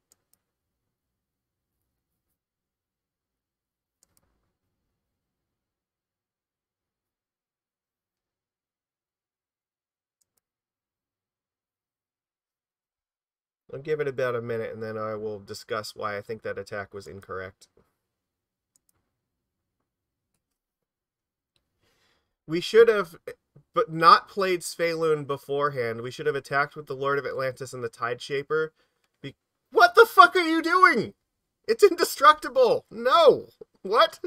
I'll give it about a minute, and then I will discuss why I think that attack was incorrect. We should have, but not played Svyelun beforehand. We should have attacked with the Lord of Atlantis and the Tide Shaper. What the fuck are you doing? It's indestructible. No. What?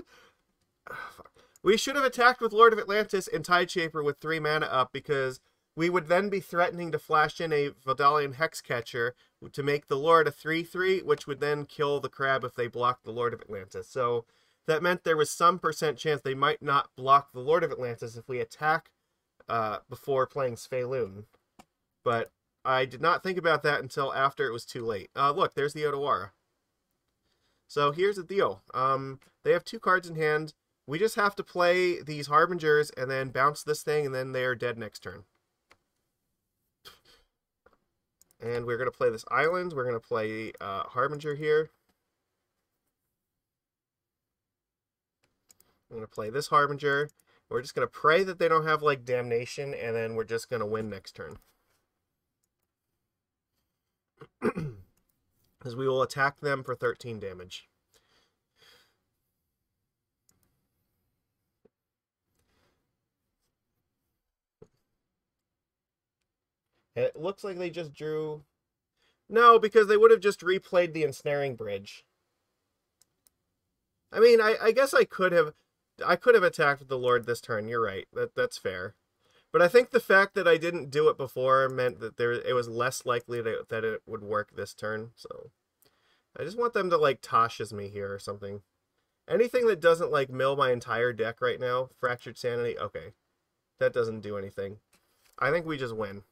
We should have attacked with Lord of Atlantis and Tide Shaper with 3 mana up, because we would then be threatening to flash in a Vodalian Hexcatcher to make the Lord a 3/3, which would then kill the crab if they blocked the Lord of Atlantis. So that meant there was some % chance they might not block the Lord of Atlantis if we attack before playing Svyelun. But I did not think about that until after it was too late. Look, there's the Otawara. So here's the deal. They have 2 cards in hand. We just have to play these Harbingers and then bounce this thing, and then they are dead next turn. And we're going to play this island. We're going to play Harbinger here. I'm going to play this Harbinger. We're just going to pray that they don't have, like, Damnation, and then we're just going to win next turn. Because we will attack them for 13 damage. And it looks like they just drew... No, because they would have just replayed the Ensnaring Bridge. I mean, I guess I could have attacked the Lord this turn. You're right. That's fair. But I think the fact that I didn't do it before meant that it was less likely that it would work this turn. So I just want them to, like, Tasha's me here or something. Anything that doesn't, like, mill my entire deck right now. Fractured Sanity. Okay. That doesn't do anything. I think we just win.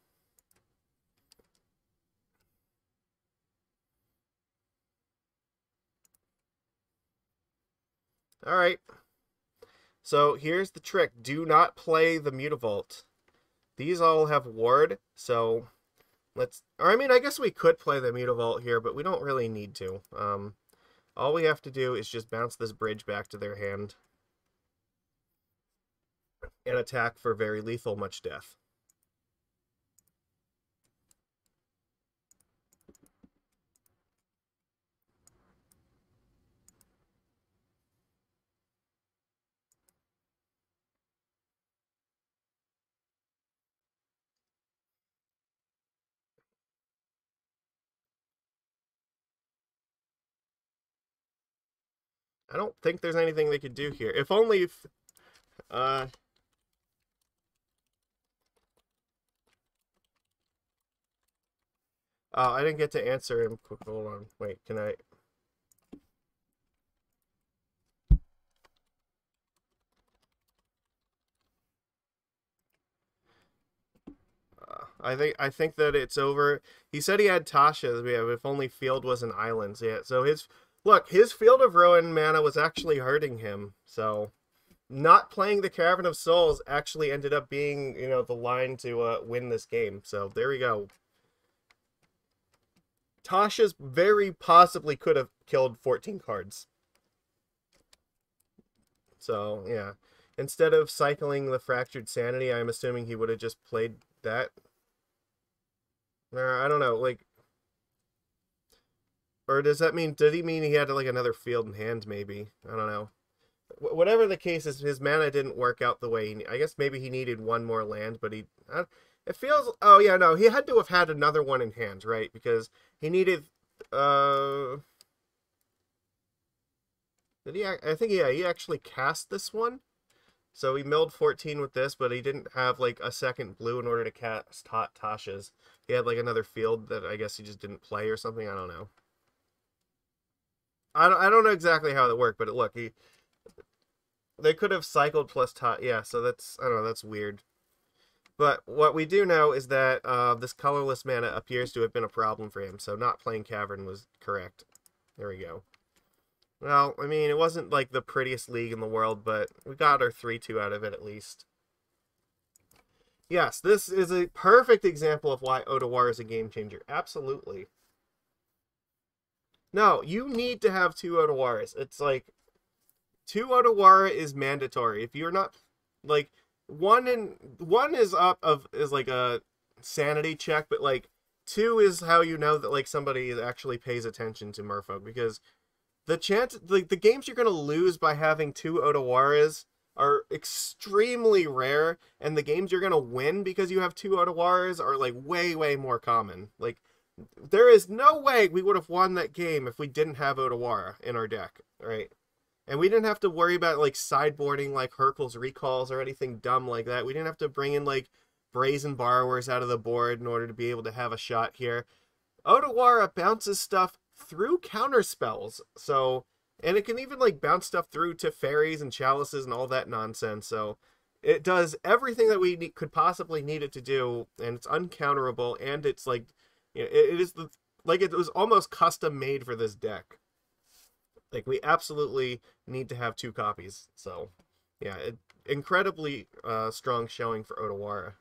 Alright. So here's the trick. Do not play the Mutavault. These all have Ward, so let's... Or, I mean, I guess we could play the Mutavault here, but we don't really need to. All we have to do is just bounce this bridge back to their hand and attack for very lethal much death. I don't think there's anything they could do here. If only if... Oh, I didn't get to answer him. Hold on. Wait, can I... I think that it's over. He said he had Tasha's. Yeah, if only Field was an island. Yeah, so his Field of Ruin mana was actually hurting him. So not playing the Cavern of Souls actually ended up being, you know, the line to win this game. So there we go. Tasha's very possibly could have killed 14 cards. So, yeah. Instead of cycling the Fractured Sanity, I'm assuming he would have just played that. Or, I don't know, like... Or does that mean... Did he mean he had, like, another field in hand, maybe? I don't know. Whatever the case is, his mana didn't work out the way I guess maybe he needed one more land, but he... it feels... Oh, yeah, no, he had to have had another one in hand, right? Because he needed... Did he... I think, yeah, he actually cast this one. So he milled 14 with this, but he didn't have, like, a second blue in order to cast Tasha's. He had, like, another field that I guess he just didn't play or something. I don't know. I don't know exactly how it worked, but look, they could have cycled plus yeah, so that's, I don't know, that's weird. But what we do know is that this colorless mana appears to have been a problem for him, so not playing Cavern was correct. There we go. Well, I mean, it wasn't like the prettiest league in the world, but we got our 3-2 out of it at least. Yes, this is a perfect example of why Otawara is a game changer. Absolutely. No, you need to have 2 Otawaras. It's like 2 Otawara is mandatory. If you're not, like, one is like a sanity check, but like 2 is how you know that like somebody actually pays attention to Merfolk, because the chance, like, the games you're gonna lose by having 2 Otawaras are extremely rare, and the games you're gonna win because you have 2 Otawaras are like way more common. Like, there is no way we would have won that game if we didn't have Otawara in our deck, right? And we didn't have to worry about, like, sideboarding, like, Hurkyl's Recalls or anything dumb like that. We didn't have to bring in, like, Brazen Borrowers out of the board in order to be able to have a shot here. Otawara bounces stuff through counterspells, so... And it can even, like, bounce stuff through to fairies and chalices and all that nonsense, so... It does everything that we could possibly need it to do, and it's uncounterable, and it's, like... You know, it is, like, it was almost custom made for this deck. Like, we absolutely need to have 2 copies. So, yeah, incredibly strong showing for Otawara.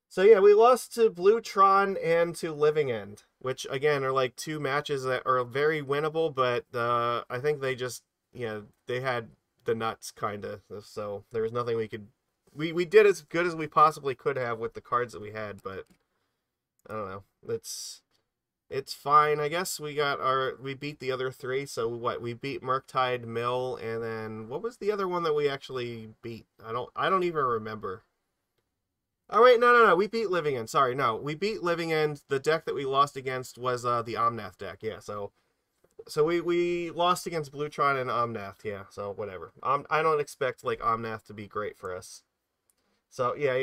So, yeah, we lost to Bluetron and to Living End, which, again, are, like, 2 matches that are very winnable, but I think they just, you know, they had the nuts, kind of. So, there was nothing we could... We did as good as we possibly could have with the cards that we had, but I don't know. It's fine. I guess we beat the other 3. So what? We beat Murktide, Mill, and then what was the other one that we actually beat? I don't even remember. Oh wait, no. We beat Living End. Sorry, no. We beat Living End. The deck that we lost against was the Omnath deck. Yeah, so we lost against Bluetron and Omnath. Yeah, so whatever. I don't expect like Omnath to be great for us. So, yeah.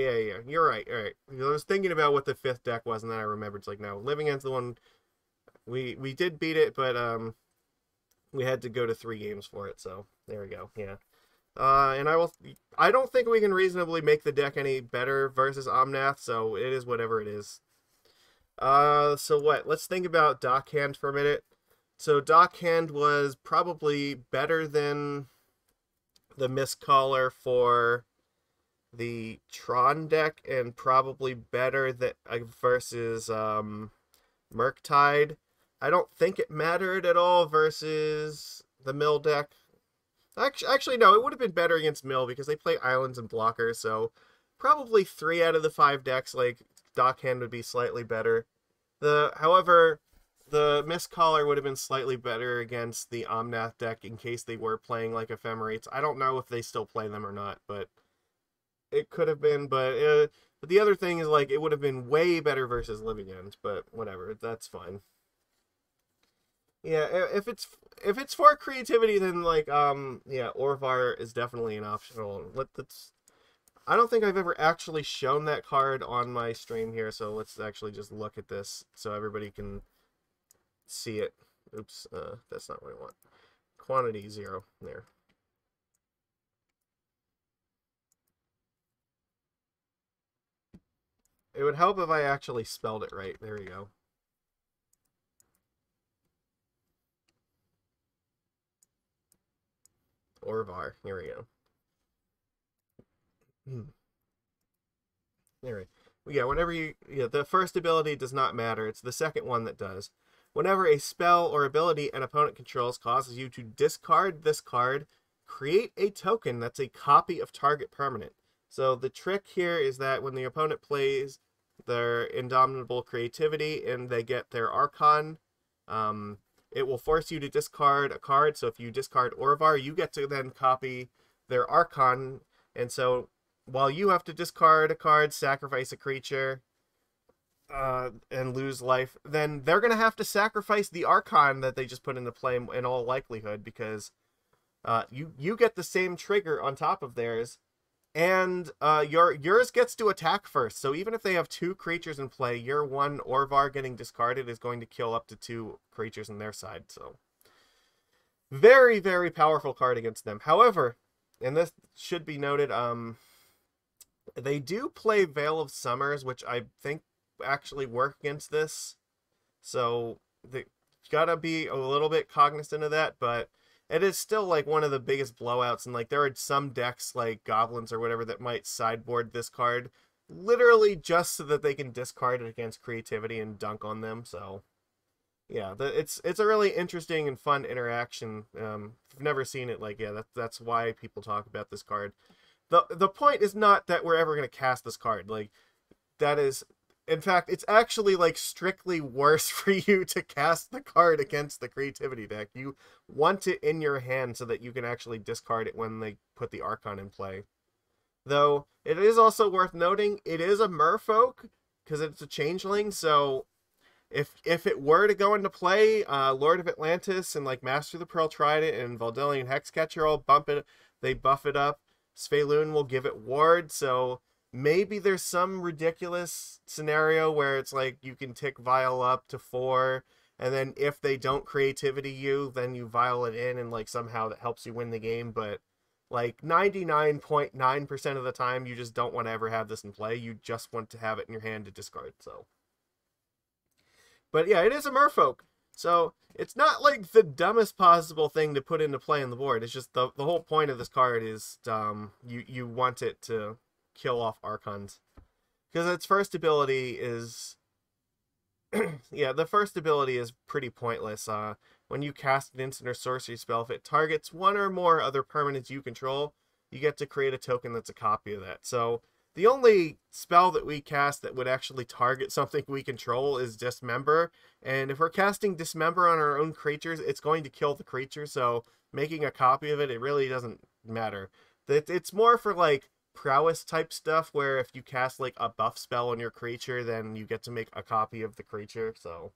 You're right. All right. I was thinking about what the 5th deck was, and then I remembered, it's like, no, Living End's the one. We did beat it, but we had to go to 3 games for it, so there we go. Yeah. And I don't think we can reasonably make the deck any better versus Omnath, so it is whatever it is. So what? Let's think about Dockhand for a minute. So Dockhand was probably better than the Mistcaller for the Tron deck, and probably better that versus Murktide. I don't think it mattered at all versus the Mill deck. Actually, no, it would have been better against Mill because they play islands and blockers, so probably 3 out of the 5 decks, like, Dockhand would be slightly better. However, the Mistcaller would have been slightly better against the Omnath deck in case they were playing, like, Ephemerates. I don't know if they still play them or not, but it could have been, but the other thing is, like, it would have been way better versus Living End, but whatever, that's fine. Yeah, if it's for creativity, then, like, yeah, Orvar is definitely an optional. I don't think I've ever actually shown that card on my stream here, so let's actually just look at this so everybody can see it. Oops, that's not what I want. Quantity 0, there. It would help if I actually spelled it right. There we go. Orvar. Here we go. Anyway, yeah, whenever the first ability does not matter. It's the second one that does. Whenever a spell or ability an opponent controls causes you to discard this card, create a token that's a copy of target permanent. So the trick here is that when the opponent plays their Indomitable Creativity and they get their Archon, it will force you to discard a card. So if you discard Orvar, you get to then copy their Archon. And so while you have to discard a card, sacrifice a creature, and lose life, then they're going to have to sacrifice the Archon that they just put into play in all likelihood, because you get the same trigger on top of theirs, and yours gets to attack first. So even if they have 2 creatures in play, your 1 Orvar getting discarded is going to kill up to 2 creatures on their side. So very, very powerful card against them. However, and this should be noted, they do play Veil of Summers, which I think actually work against this. So they gotta be a little bit cognizant of that, but it is still like one of the biggest blowouts, and like there are some decks like Goblins or whatever that might sideboard this card literally just so that they can discard it against Creativity and dunk on them. So yeah, it's a really interesting and fun interaction. I've never seen it, like, yeah, that's why people talk about this card. The point is not that we're ever going to cast this card. Like, that is, in fact, it's actually like strictly worse for you to cast the card against the Creativity deck. You want it in your hand so that you can actually discard it when they put the Archon in play. Though it is also worth noting, it is a Merfolk because it's a changeling. So if it were to go into play, Lord of Atlantis and like Master of the Pearl Trident and Vodalian Hexcatcher all they buff it up. Svyelun will give it ward, so maybe there's some ridiculous scenario where it's like you can tick Vial up to 4, and then if they don't Creativity you, then you Vial it in, and like somehow that helps you win the game. But like 99.9% of the time, you just don't want to ever have this in play. You just want to have it in your hand to discard. So, but yeah, it is a Merfolk, so it's not like the dumbest possible thing to put into play on the board. It's just the whole point of this card is you want it to kill off Archons, because its first ability is yeah, the first ability is pretty pointless. When you cast an instant or sorcery spell, if it targets 1 or more other permanents you control, you get to create a token that's a copy of that. So the only spell that we cast that would actually target something we control is Dismember, and if we're casting Dismember on our own creatures, it's going to kill the creature, so making a copy of it, it really doesn't matter. It's more for like prowess type stuff, where if you cast like a buff spell on your creature, then you get to make a copy of the creature. So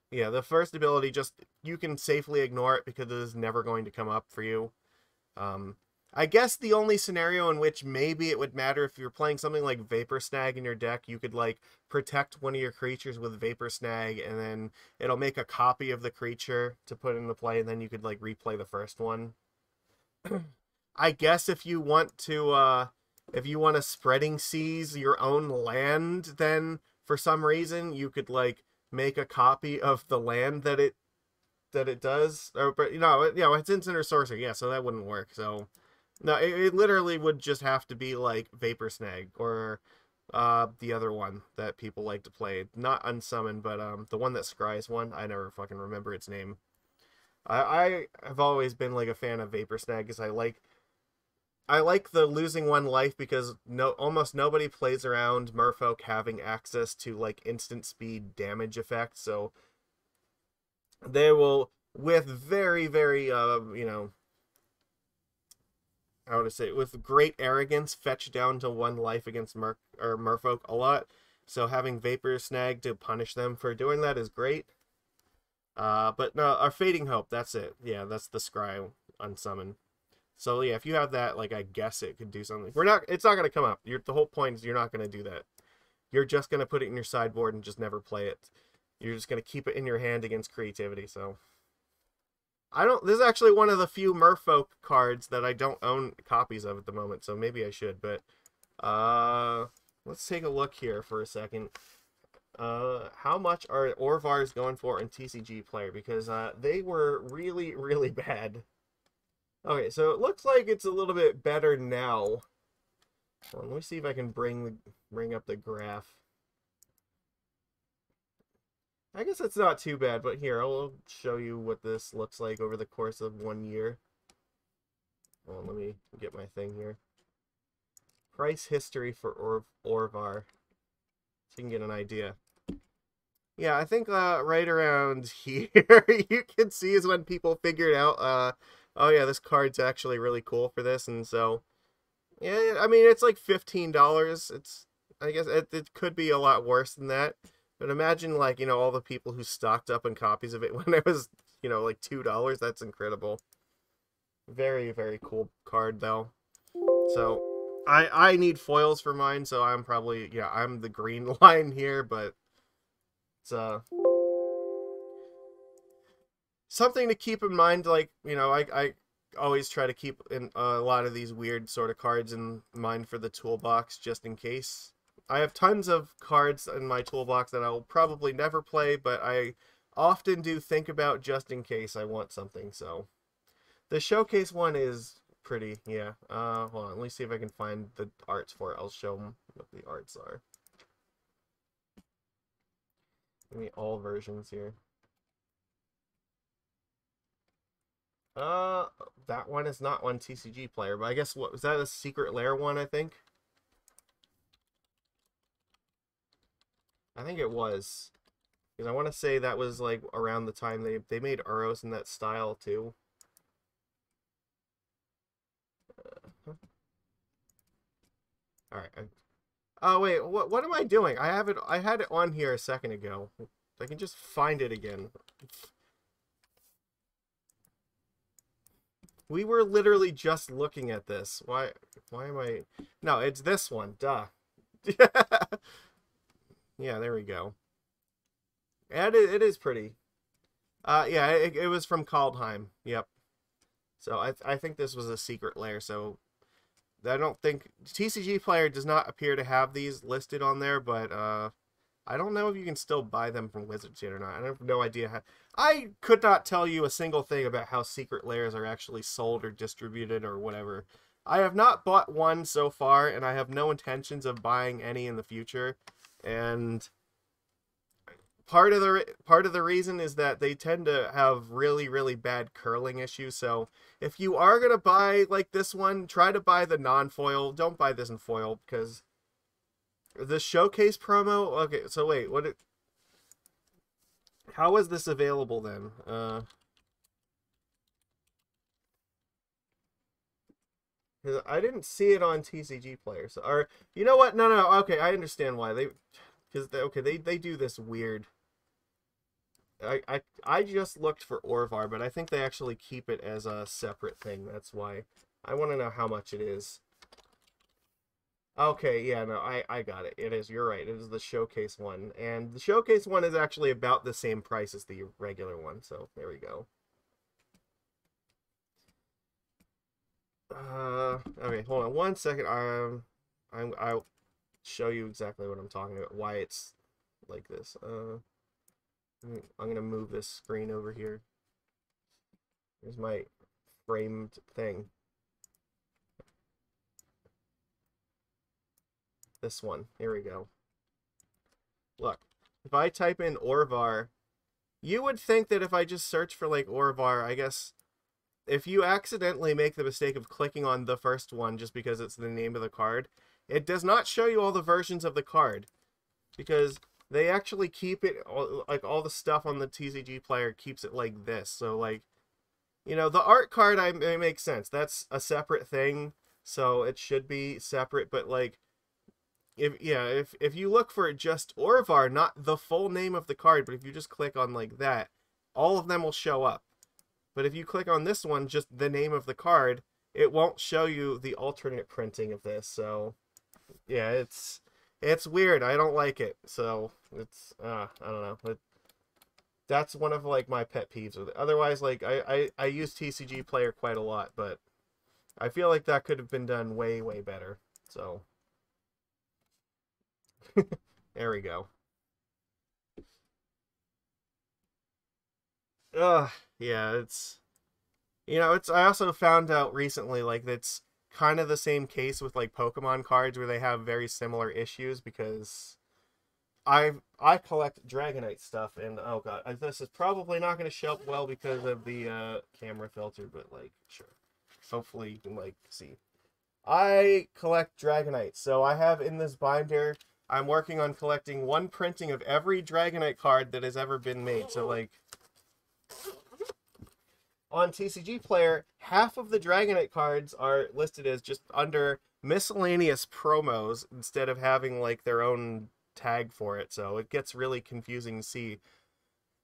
yeah, the first ability, just you can safely ignore it because it is never going to come up for you. I guess the only scenario in which maybe it would matter, if you're playing something like Vapor Snag in your deck, you could like protect one of your creatures with Vapor Snag, and then it'll make a copy of the creature to put into play, and then you could like replay the first one. I guess if you want to Spreading Seas your own land, then for some reason you could like make a copy of the land that it does. But it's instant or sorcery, yeah, so that wouldn't work. So no, it literally would just have to be like Vapor Snag or the other one that people like to play, not Unsummon, but the one that scries one. I never fucking remember its name. I have always been like a fan of Vapor Snag because I like the losing 1 life, because almost nobody plays around Merfolk having access to like instant speed damage effects, so they will, with very, very how to say it, with great arrogance, fetch down to 1 life against Merfolk a lot. So having Vapor Snag to punish them for doing that is great. But no, our Fading Hope, that's it. Yeah, that's the Scry Unsummon. So yeah, if you have that, like, I guess it could do something. It's not going to come up. The whole point is you're not going to do that. You're just going to put it in your sideboard and just never play it. You're just going to keep it in your hand against Creativity, so this is actually one of the few Merfolk cards that I don't own copies of at the moment, so maybe I should, but let's take a look here for a second. How much are Orvars going for in TCG Player? Because they were really, really bad. Okay, so it looks like it's a little bit better now. Let me see if I can bring up the graph. I guess it's not too bad, but here, I'll show you what this looks like over the course of 1 year. Well, let me get my thing here. Price history for Orvar. So you can get an idea. Yeah, I think right around here you can see is when people figured out, oh yeah, this card's actually really cool for this, and so, yeah, I mean, it's like $15. It's, I guess, it could be a lot worse than that, but imagine, like, you know, all the people who stocked up on copies of it when it was, you know, like $2. That's incredible. Very, very cool card, though. So, I need foils for mine, so I'm probably, yeah, I'm the green line here, but it's, something to keep in mind. Like, you know, I always try to keep in a lot of these weird sort of cards in mind for the toolbox, just in case. I have tons of cards in my toolbox that I'll probably never play, but I often do think about just in case I want something. So the showcase one is pretty, yeah. Hold on, let me see if I can find the arts for it. I'll show them what the arts are. Give me all versions here. That one is not one TCG player, but I guess, what was that, a Secret Lair one, I think? I think it was. Because I want to say that was, like, around the time they made Uros in that style, too. Alright. Oh, wait, what am I doing? I had it on here a second ago. I can just find it again. We were literally just looking at this. Why am I... No, it's this one. Duh. Yeah, there we go. And it is pretty. Yeah, it was from Kaldheim. Yep. So I think this was a Secret Lair, so I don't think... TCG Player does not appear to have these listed on there, but I don't know if you can still buy them from Wizards yet or not. I have no idea how... I could not tell you a single thing about how Secret Lairs are actually sold or distributed or whatever. I have not bought one so far, and I have no intentions of buying any in the future. And part of the reason is that they tend to have really, really bad curling issues. So if you are gonna buy like this one, try to buy the non-foil. Don't buy this in foil, because the showcase promo... Okay, so wait, how is this available then? I didn't see it on TCG Player. So, or you know what? No. Okay, I understand why they do this weird. I just looked for Orvar, but I think they actually keep it as a separate thing. That's why I want to know how much it is. Okay, yeah, no, I got it. It is, you're right. It is the showcase one. And the showcase one is actually about the same price as the regular one, so there we go. Okay, hold on one second. I'll show you exactly what I'm talking about, why it's like this. I'm gonna move this screen over here. Here's my framed thing. This one. Here we go. Look, if I type in Orvar, you would think that if I just search for, like, Orvar, I guess, if you accidentally make the mistake of clicking on the first one just because it's the name of the card, it does not show you all the versions of the card. Because they actually keep it, like, all the stuff on the TCG Player keeps it like this. So, like, you know, the art card, it makes sense. That's a separate thing, so it should be separate, but, like, if you look for just Orvar, not the full name of the card, but if you just click on like that, all of them will show up. But if you click on this one, just the name of the card, it won't show you the alternate printing of this. So yeah, it's weird. I don't like it. So it's I don't know. That's one of, like, my pet peeves with it. Otherwise, like, I use TCG Player quite a lot, but I feel like that could have been done way, way better. So there we go. Yeah, it's, you know, it's, I also found out recently, like, that's kind of the same case with, like, Pokemon cards, where they have very similar issues, because I collect Dragonite stuff, and oh god, this is probably not going to show up well because of the camera filter, but, like, sure. hopefully you can, like, see. I collect Dragonites, so I have in this binder, I'm working on collecting one printing of every Dragonite card that has ever been made. So, like, on TCG Player, half of the Dragonite cards are listed as just under miscellaneous promos instead of having, like, their own tag for it. So it gets really confusing to see,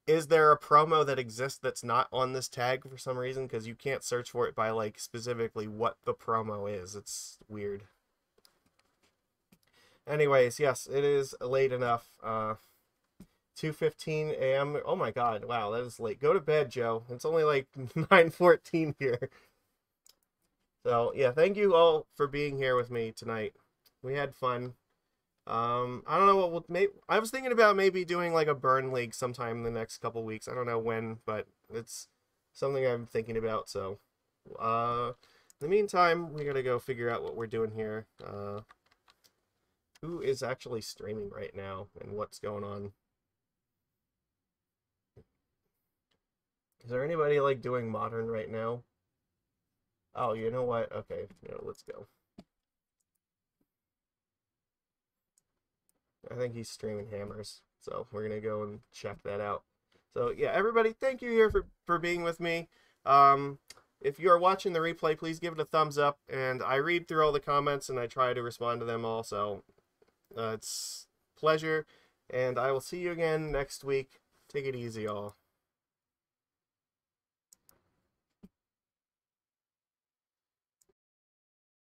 is there a promo that exists that's not on this tag for some reason? Because you can't search for it by, like, specifically what the promo is. It's weird. Anyways, yes, it is late enough. 2:15 a.m. Oh my god, wow, that is late. Go to bed, Joe. It's only like 9:14 here. So, yeah, thank you all for being here with me tonight. We had fun. I don't know what I was thinking about maybe doing like a burn league sometime in the next couple weeks. I don't know when, but it's something I'm thinking about. So, in the meantime, we gotta go figure out what we're doing here. Who is actually streaming right now and what's going on? Is there anybody like doing Modern right now? Oh, you know what? Okay, let's go. I think he's streaming Hammers, so we're gonna go and check that out. So yeah, everybody, thank you here for being with me. If you are watching the replay, please give it a thumbs up, and I read through all the comments and I try to respond to them all. So it's a pleasure, and I will see you again next week. Take it easy, all.